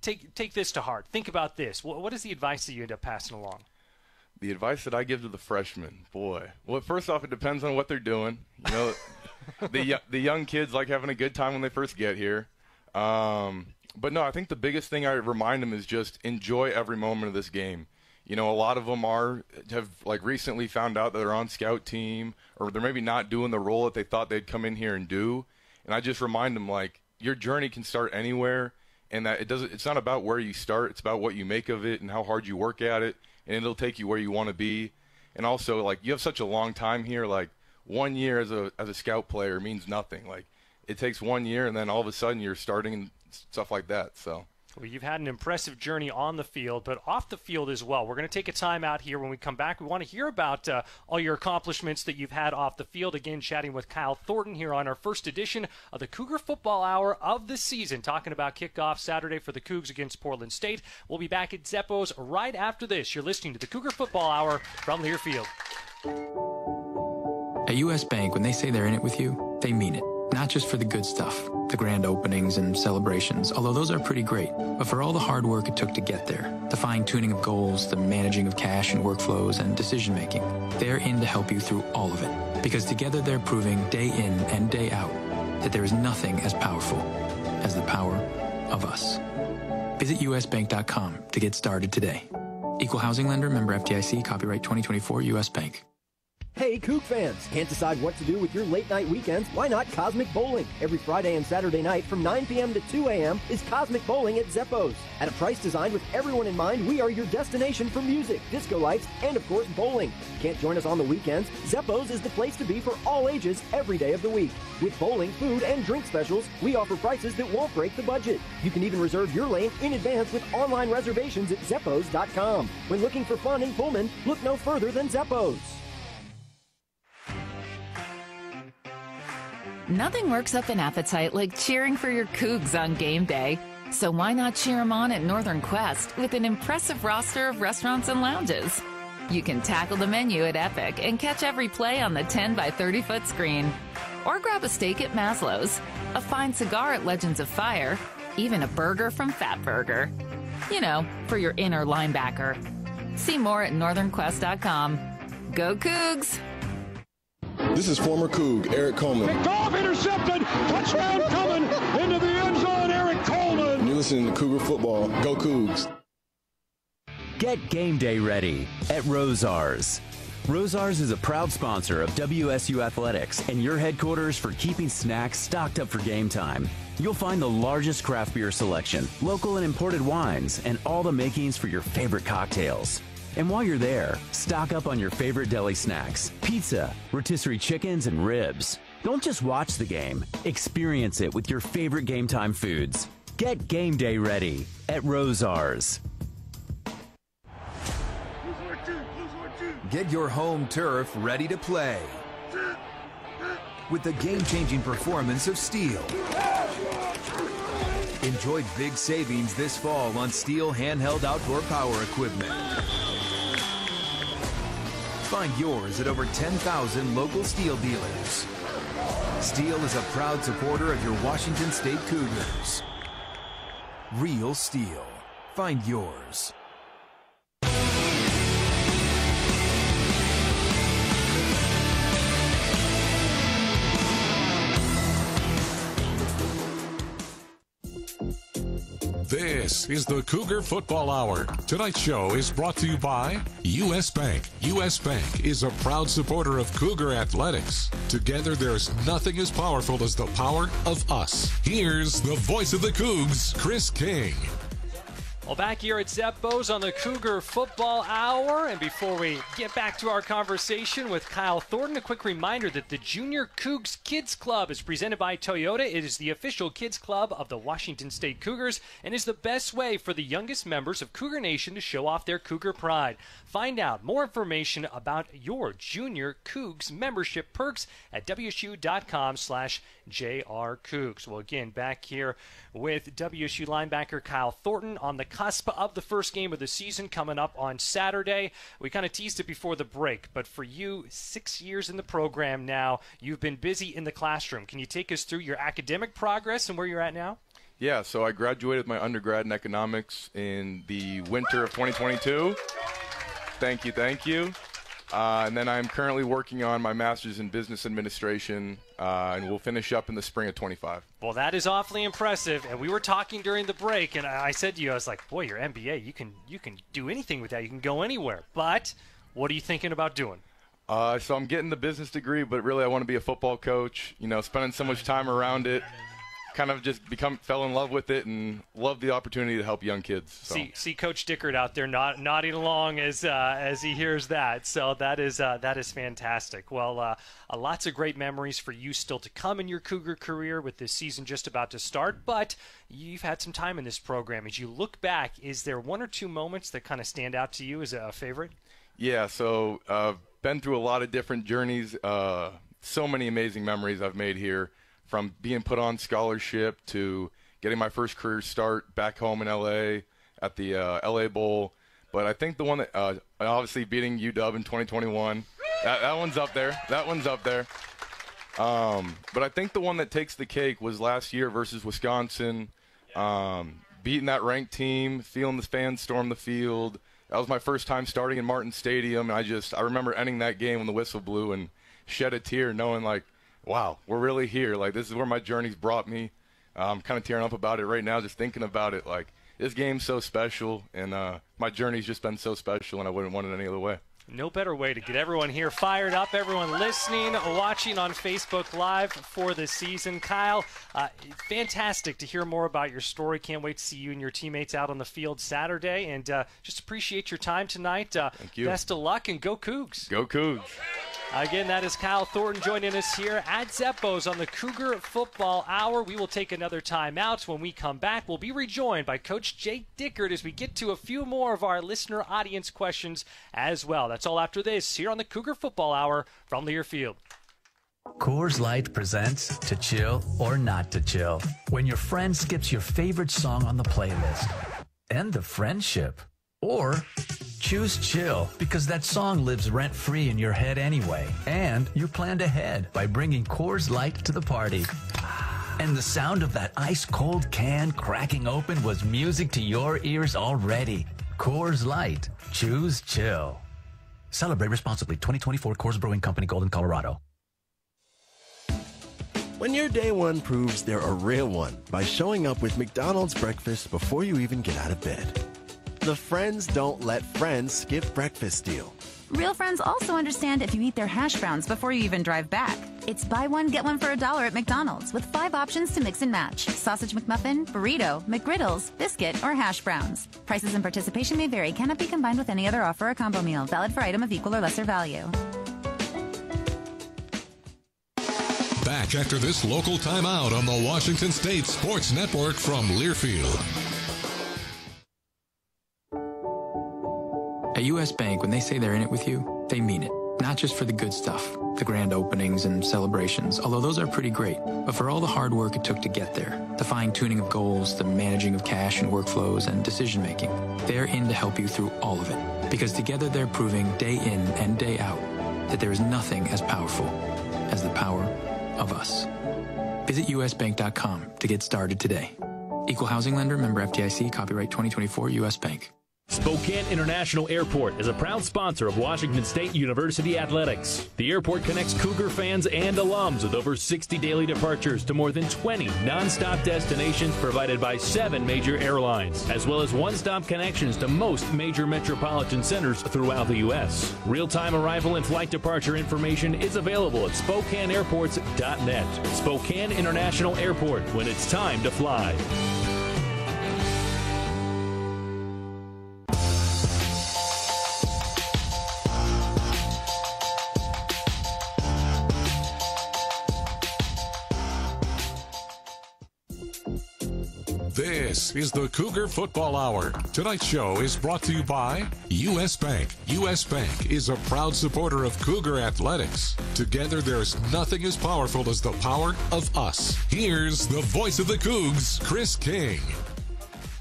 take this to heart. Think about this. What is the advice that you end up passing along? The advice that I give to the freshmen, boy. Well, first off, it depends on what they're doing. The young kids like having a good time when they first get here. But no, I think the biggest thing I remind them is just enjoy every moment of this game. A lot of them have recently found out that they're on scout team, or they're maybe not doing the role that they thought they'd come in here and do. And I just remind them, your journey can start anywhere, and that it's not about where you start, it's about what you make of it and how hard you work at it, and it'll take you where you want to be. And also, you have such a long time here, 1 year as a scout player means nothing. It takes 1 year, and then all of a sudden you're starting and stuff like that. So. Well, you've had an impressive journey on the field, but off the field as well. We're going to take a time out here. When we come back, we want to hear about all your accomplishments that you've had off the field. Again, chatting with Kyle Thornton here on our first edition of the Cougar Football Hour of the season, talking about kickoff Saturday for the Cougs against Portland State. We'll be back at Zeppo's right after this. You're listening to the Cougar Football Hour from Learfield. At U.S. Bank, when they say they're in it with you, they mean it. Not just for the good stuff, the grand openings and celebrations, although those are pretty great, but for all the hard work it took to get there, the fine-tuning of goals, the managing of cash and workflows, and decision-making. They're in to help you through all of it, because together they're proving day in and day out that there is nothing as powerful as the power of us. Visit usbank.com to get started today. Equal housing lender, member FDIC, copyright 2024, U.S. Bank. Hey, Coug fans! Can't decide what to do with your late-night weekends? Why not Cosmic Bowling? Every Friday and Saturday night from 9 p.m. to 2 a.m. is Cosmic Bowling at Zeppo's. At a price designed with everyone in mind, we are your destination for music, disco lights, and of course, bowling. Can't join us on the weekends? Zeppo's is the place to be for all ages every day of the week. With bowling, food, and drink specials, we offer prices that won't break the budget. You can even reserve your lane in advance with online reservations at Zeppos.com. When looking for fun in Pullman, look no further than Zeppo's. Nothing works up an appetite like cheering for your Cougs on game day. So why not cheer them on at Northern Quest with an impressive roster of restaurants and lounges? You can tackle the menu at Epic and catch every play on the 10 by 30-foot screen. Or grab a steak at Maslow's, a fine cigar at Legends of Fire, even a burger from Fat Burger. For your inner linebacker. See more at northernquest.com. Go Cougs! This is former Coug Eric Coleman. Picked off, intercepted, touchdown coming into the end zone, Eric Coleman. And you're listening to Cougar Football. Go Cougs. Get game day ready at Rosars. Rosars is a proud sponsor of WSU Athletics and your headquarters for keeping snacks stocked up for game time. You'll find the largest craft beer selection, local and imported wines, and all the makings for your favorite cocktails. And while you're there, stock up on your favorite deli snacks, pizza, rotisserie chickens, and ribs. Don't just watch the game, experience it with your favorite game time foods. Get game day ready at Rosars. Get your home turf ready to play with the game-changing performance of Steel. Enjoy big savings this fall on Steel handheld outdoor power equipment. Find yours at over 10,000 local Steel dealers. Steel is a proud supporter of your Washington State Cougars. Real Steel. Find yours. This is the Cougar Football Hour. Tonight's show is brought to you by U.S. Bank. U.S. Bank is a proud supporter of Cougar athletics. Together, there's nothing as powerful as the power of us. Here's the voice of the Cougs, Chris King. Well, back here at Zeppos on the Cougar Football Hour, and before we get back to our conversation with Kyle Thornton, a quick reminder that the Junior Cougs Kids Club is presented by Toyota. It is the official kids club of the Washington State Cougars and is the best way for the youngest members of Cougar Nation to show off their Cougar pride. Find out more information about your Junior Cougs membership perks at wsu.com/JRCougs. Well, again, back here with WSU linebacker Kyle Thornton on the cusp of the first game of the season coming up on Saturday. We kind of teased it before the break, but for you, 6 years in the program now, you've been busy in the classroom. Can you take us through your academic progress and where you're at now? Yeah, so I graduated my undergrad in economics in the winter of 2022. Thank you. And then I'm currently working on my master's in business administration, and we'll finish up in the spring of 25. Well, that is awfully impressive. And we were talking during the break, and I said to you, I was like, boy, your MBA, you can do anything with that. You can go anywhere. But what are you thinking about doing? So I'm getting the business degree, but really I want to be a football coach. You know, spending so much time around it. Kind of just fell in love with it and love the opportunity to help young kids. So. See Coach Dickert out there nodding along as he hears that. So that is fantastic. Well, lots of great memories for you still to come in your Cougar career with this season just about to start. But you've had some time in this program. As you look back, is there one or two moments that kind of stand out to you as a favorite? Yeah. So been through a lot of different journeys. So many amazing memories I've made here. From being put on scholarship to getting my first career start back home in L.A. at the L.A. Bowl. But I think the one that obviously beating UW in 2021, that one's up there. But I think the one that takes the cake was last year versus Wisconsin, beating that ranked team, feeling the fans storm the field. That was my first time starting in Martin Stadium. And I remember ending that game when the whistle blew and shed a tear knowing, like, wow, we're really here. Like, this is where my journey's brought me. I'm kind of tearing up about it right now, just thinking about it. Like, this game's so special, and my journey's just been so special, and I wouldn't want it any other way. No better way to get everyone here fired up, everyone listening, watching on Facebook Live for the season. Kyle, fantastic to hear more about your story. Can't wait to see you and your teammates out on the field Saturday, and just appreciate your time tonight. Thank you. Best of luck, and go Cougs. Go Cougs. Again, that is Kyle Thornton joining us here at Zeppos on the Cougar Football Hour. We will take another time out. When we come back, we'll be rejoined by Coach Jake Dickert as we get to a few more of our listener audience questions as well. That's all after this here on the Cougar Football Hour from Learfield. Coors Light presents To Chill or Not to Chill. When your friend skips your favorite song on the playlist. End the friendship. Or choose chill because that song lives rent-free in your head anyway. And you planned ahead by bringing Coors Light to the party. And the sound of that ice-cold can cracking open was music to your ears already. Coors Light. Choose chill. Celebrate responsibly. 2024 Coors Brewing Company, Golden, Colorado. When your day one proves they're a real one by showing up with McDonald's breakfast before you even get out of bed. The Friends Don't Let Friends Skip Breakfast deal. Real friends also understand if you eat their hash browns before you even drive back. It's buy one, get one for $1 at McDonald's with 5 options to mix and match. Sausage McMuffin, burrito, McGriddles, biscuit, or hash browns. Prices and participation may vary. Cannot be combined with any other offer or combo meal. Valid for item of equal or lesser value. Back after this local timeout on the Washington State Sports Network from Learfield. At U.S. Bank, when they say they're in it with you, they mean it. Not just for the good stuff, the grand openings and celebrations, although those are pretty great, but for all the hard work it took to get there, the fine-tuning of goals, the managing of cash and workflows, and decision-making. They're in to help you through all of it, because together they're proving day in and day out that there is nothing as powerful as the power of us. Visit usbank.com to get started today. Equal housing lender, member FDIC, copyright 2024, U.S. Bank. Spokane International Airport is a proud sponsor of Washington State University Athletics. The airport connects Cougar fans and alums with over 60 daily departures to more than 20 nonstop destinations provided by 7 major airlines, as well as one-stop connections to most major metropolitan centers throughout the U.S. Real-time arrival and flight departure information is available at SpokaneAirports.net. Spokane International Airport, when it's time to fly. This is the Cougar Football Hour. Tonight's show is brought to you by U.S. Bank. U.S. Bank is a proud supporter of Cougar athletics. Together, there's nothing as powerful as the power of us. Here's the voice of the Cougs, Chris King.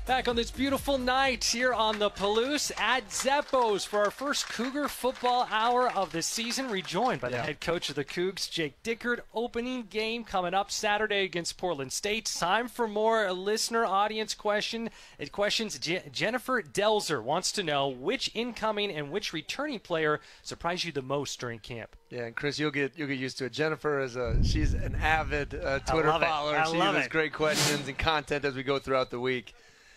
Back on this beautiful night here on the Palouse at Zeppo's for our first Cougar Football Hour of the season. Rejoined by the head coach of the Cougs, Jake Dickert. Opening game coming up Saturday against Portland State. Time for more listener audience questions. Jennifer Delzer wants to know which incoming and which returning player surprised you the most during camp. Yeah, and Chris, you'll get used to it. Jennifer she's an avid Twitter follower. She has great questions and content as we go throughout the week.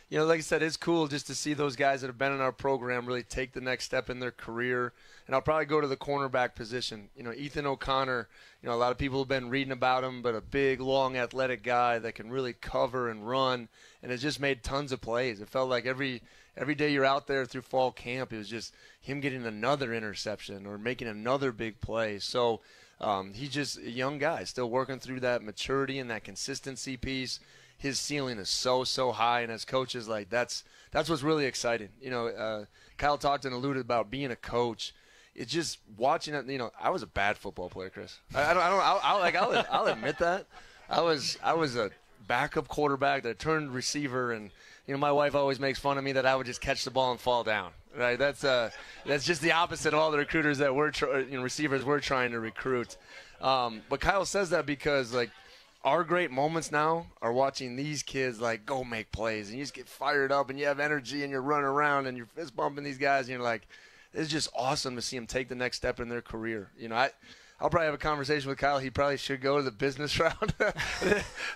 You know, like I said, it's cool just to see those guys that have been in our program really take the next step in their career. And I'll probably go to the cornerback position. You know, Ethan O'Connor, you know, a lot of people have been reading about him, but a big, long, athletic guy that can really cover and run and has just made tons of plays. It felt like every day you're out there through fall camp, it was just him getting another interception or making another big play. So he's just a young guy, still working through that maturity and that consistency piece. His ceiling is so high, and as coaches, like that's what's really exciting. You know, Kyle talked and alluded about being a coach. It's just watching it. You know, I was a bad football player, Chris. I'll admit that. I was a backup quarterback that turned receiver, and you know, my wife always makes fun of me that I would just catch the ball and fall down. Right? That's just the opposite of all the recruiters that receivers we're trying to recruit. But Kyle says that because like. Our great moments now are watching these kids like go make plays, and you just get fired up, and you have energy, and you're running around, and you're fist bumping these guys, and you're like, it's just awesome to see them take the next step in their career. You know, I'll probably have a conversation with Kyle. He probably should go to the business route.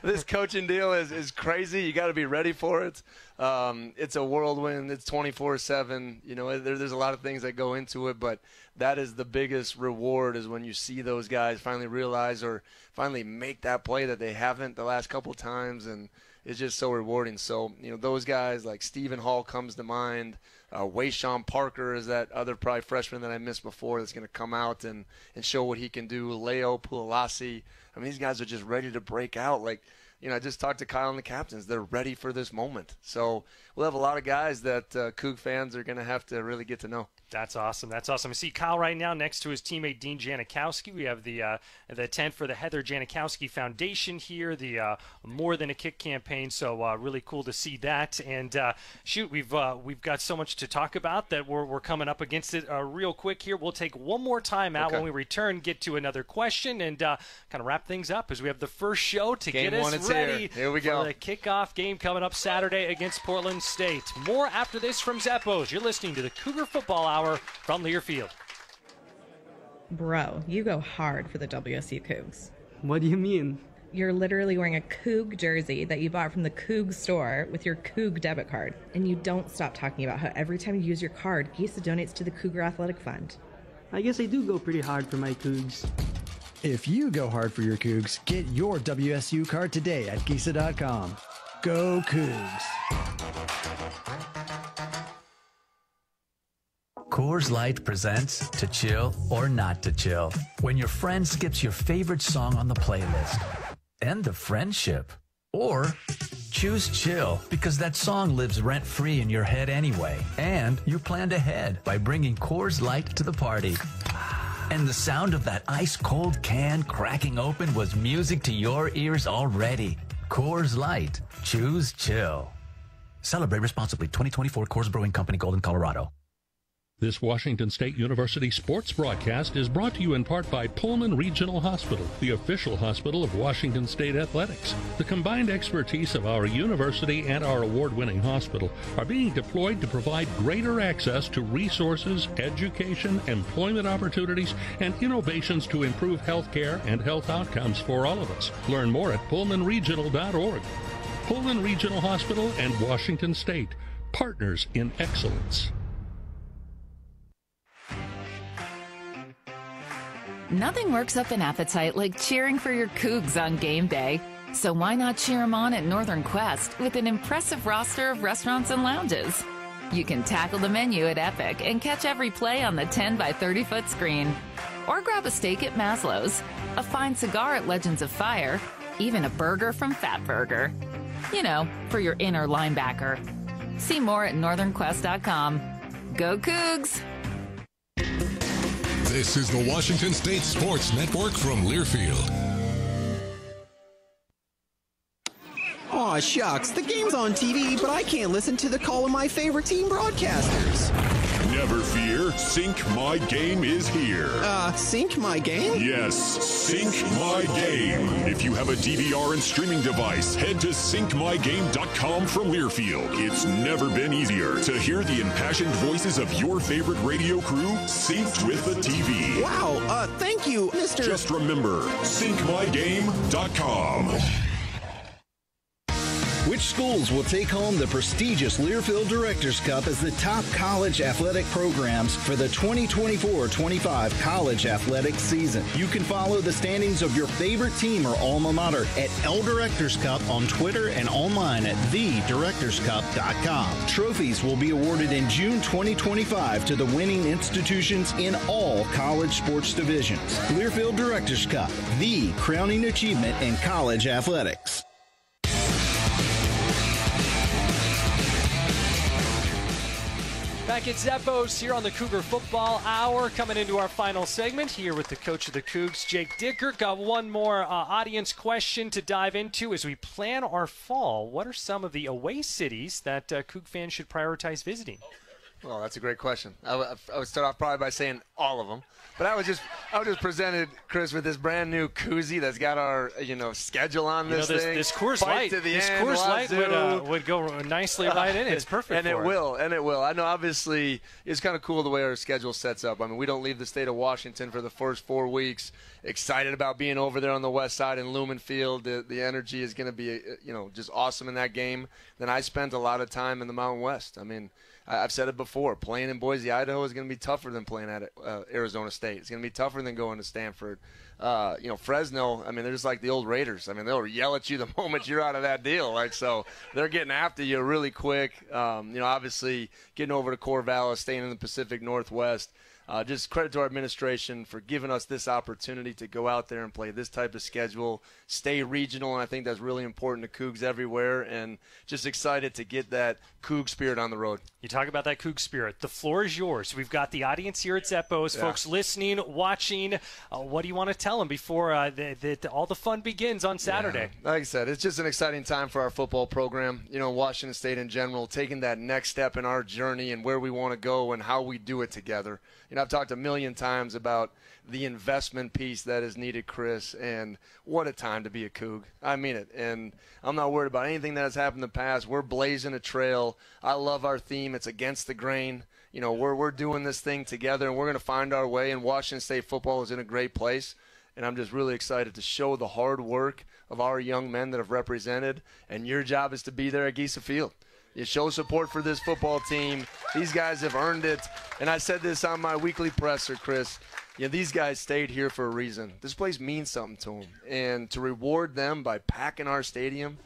This coaching deal is crazy. You got to be ready for it. It's a whirlwind. It's 24/7. You know, there's a lot of things that go into it, but that is the biggest reward is when you see those guys finally realize or finally make that play that they haven't the last couple of times, and it's just so rewarding. So, you know, those guys like Stephen Hall comes to mind. Wayshawn Parker is that other probably freshman that I missed before that's going to come out and show what he can do. Leo Pulalasi. I mean, these guys are just ready to break out. Like, you know, I just talked to Kyle and the captains. They're ready for this moment. So we'll have a lot of guys that Coug fans are going to have to really get to know. That's awesome. That's awesome. I see Kyle right now next to his teammate Dean Janikowski. We have the tent for the Heather Janikowski Foundation here, the More Than a Kick campaign. So really cool to see that. And we've got so much to talk about that we're coming up against it real quick here. We'll take one more time out when we return, get to another question, and kind of wrap things up as we have the first show to get us ready here we go. For the kickoff game coming up Saturday against Portland State. More after this from Zeppo's. You're listening to the Cougar Football Hour from Learfield. Bro, you go hard for the WSU Cougs. What do you mean? You're literally wearing a Coug jersey that you bought from the Coug store with your Coug debit card. And you don't stop talking about how every time you use your card, GISA donates to the Cougar Athletic Fund. I guess I do go pretty hard for my Cougs. If you go hard for your Cougs, get your WSU card today at GISA.com. Go Cougs! Coors Light presents To Chill or Not to Chill. When your friend skips your favorite song on the playlist. End the friendship. Or choose chill because that song lives rent-free in your head anyway. And you planned ahead by bringing Coors Light to the party. And the sound of that ice-cold can cracking open was music to your ears already. Coors Light. Choose chill. Celebrate responsibly. 2024 Coors Brewing Company, Golden, Colorado. This Washington State University sports broadcast is brought to you in part by Pullman Regional Hospital, the official hospital of Washington State Athletics. The combined expertise of our university and our award-winning hospital are being deployed to provide greater access to resources, education, employment opportunities, and innovations to improve health care and health outcomes for all of us. Learn more at pullmanregional.org. Pullman Regional Hospital and Washington State, partners in excellence. Nothing works up an appetite like cheering for your Cougs on game day. So why not cheer them on at Northern Quest with an impressive roster of restaurants and lounges? You can tackle the menu at Epic and catch every play on the 10 by 30-foot screen. Or grab a steak at Maslow's, a fine cigar at Legends of Fire, even a burger from Fat Burger. You know, for your inner linebacker. See more at northernquest.com. Go Cougs! This is the Washington State Sports Network from Learfield. Aw, shucks, the game's on TV, but I can't listen to the call of my favorite team broadcasters. Never fear, Sync My Game is here. Sync My Game? Yes, Sync My Game. If you have a DVR and streaming device, head to syncmygame.com from Learfield. It's never been easier to hear the impassioned voices of your favorite radio crew synced with the TV. Wow, thank you, Mr. Just remember, syncmygame.com. Which schools will take home the prestigious Learfield Directors Cup as the top college athletic programs for the 2024-25 college athletics season? You can follow the standings of your favorite team or alma mater at L Directors Cup on Twitter and online at thedirectorscup.com. Trophies will be awarded in June 2025 to the winning institutions in all college sports divisions. Learfield Directors Cup, the crowning achievement in college athletics. Back at Zeppos here on the Cougar Football Hour, coming into our final segment here with the coach of the Cougs, Jake Dickert. Got one more audience question to dive into as we plan our fall. What are some of the away cities that Coug fans should prioritize visiting? Well, that's a great question. I would start off probably by saying all of them. But I was just presented, Chris, with this brand new koozie that's got our schedule on this thing. This Coors Light, would go nicely right in. It's perfect. And it will. I know. Obviously, it's kind of cool the way our schedule sets up. I mean, we don't leave the state of Washington for the first 4 weeks. Excited about being over there on the west side in Lumen Field. The energy is going to be just awesome in that game. Then I spent a lot of time in the Mountain West. I mean, I've said it before. Playing in Boise, Idaho is going to be tougher than playing at Arizona State. It's going to be tougher than going to Stanford. Fresno, I mean, they're just like the old Raiders. I mean, they'll yell at you the moment you're out of that deal. So they're getting after you really quick. Obviously getting over to Corvallis, staying in the Pacific Northwest. Just credit to our administration for giving us this opportunity to go out there and play this type of schedule, stay regional, and I think that's really important to Cougs everywhere, and just excited to get that Coug spirit on the road. You talk about that Coug spirit. The floor is yours. We've got the audience here at Zeppos, folks listening, watching. What do you want to tell them before all the fun begins on Saturday? Yeah. Like I said, it's just an exciting time for our football program. Washington State in general, taking that next step in our journey and where we want to go and how we do it together. I've talked a million times about the investment piece that is needed, Chris, and what a time to be a Coug. I mean it, and I'm not worried about anything that has happened in the past. We're blazing a trail. I love our theme. It's against the grain. We're doing this thing together, and we're going to find our way, and Washington State football is in a great place, and I'm just really excited to show the hard work of our young men that have represented, and your job is to be there at Giesa Field. You show support for this football team. These guys have earned it. And I said this on my weekly presser, Chris. These guys stayed here for a reason. This place means something to them. And to reward them by packing our stadium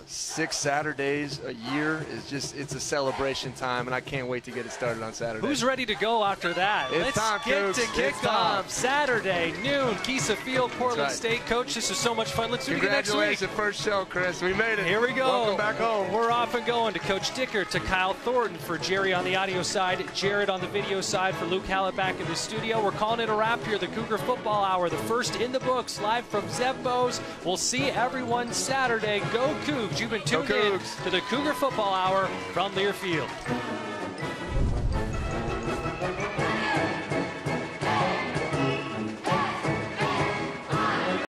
6 Saturdays a year is it's a celebration time, and I can't wait to get it started on Saturday. Who's ready to go after that? Let's get to kickoff. Saturday, noon, Giesa Field, Portland State. Coach, this is so much fun. Let's do it again next week. Congratulations, first show, Chris. We made it. Here we go. Welcome back home. We're off and going to Coach Dickert, to Kyle Thornton, for Jerry on the audio side, Jared on the video side, for Luke Hallett back in the studio. We're calling it a wrap here, the Cougar Football Hour, the first in the books, live from Zeppos. We'll see everyone Saturday. Go Cougs. You've been tuned in to the Cougar Football Hour from Learfield.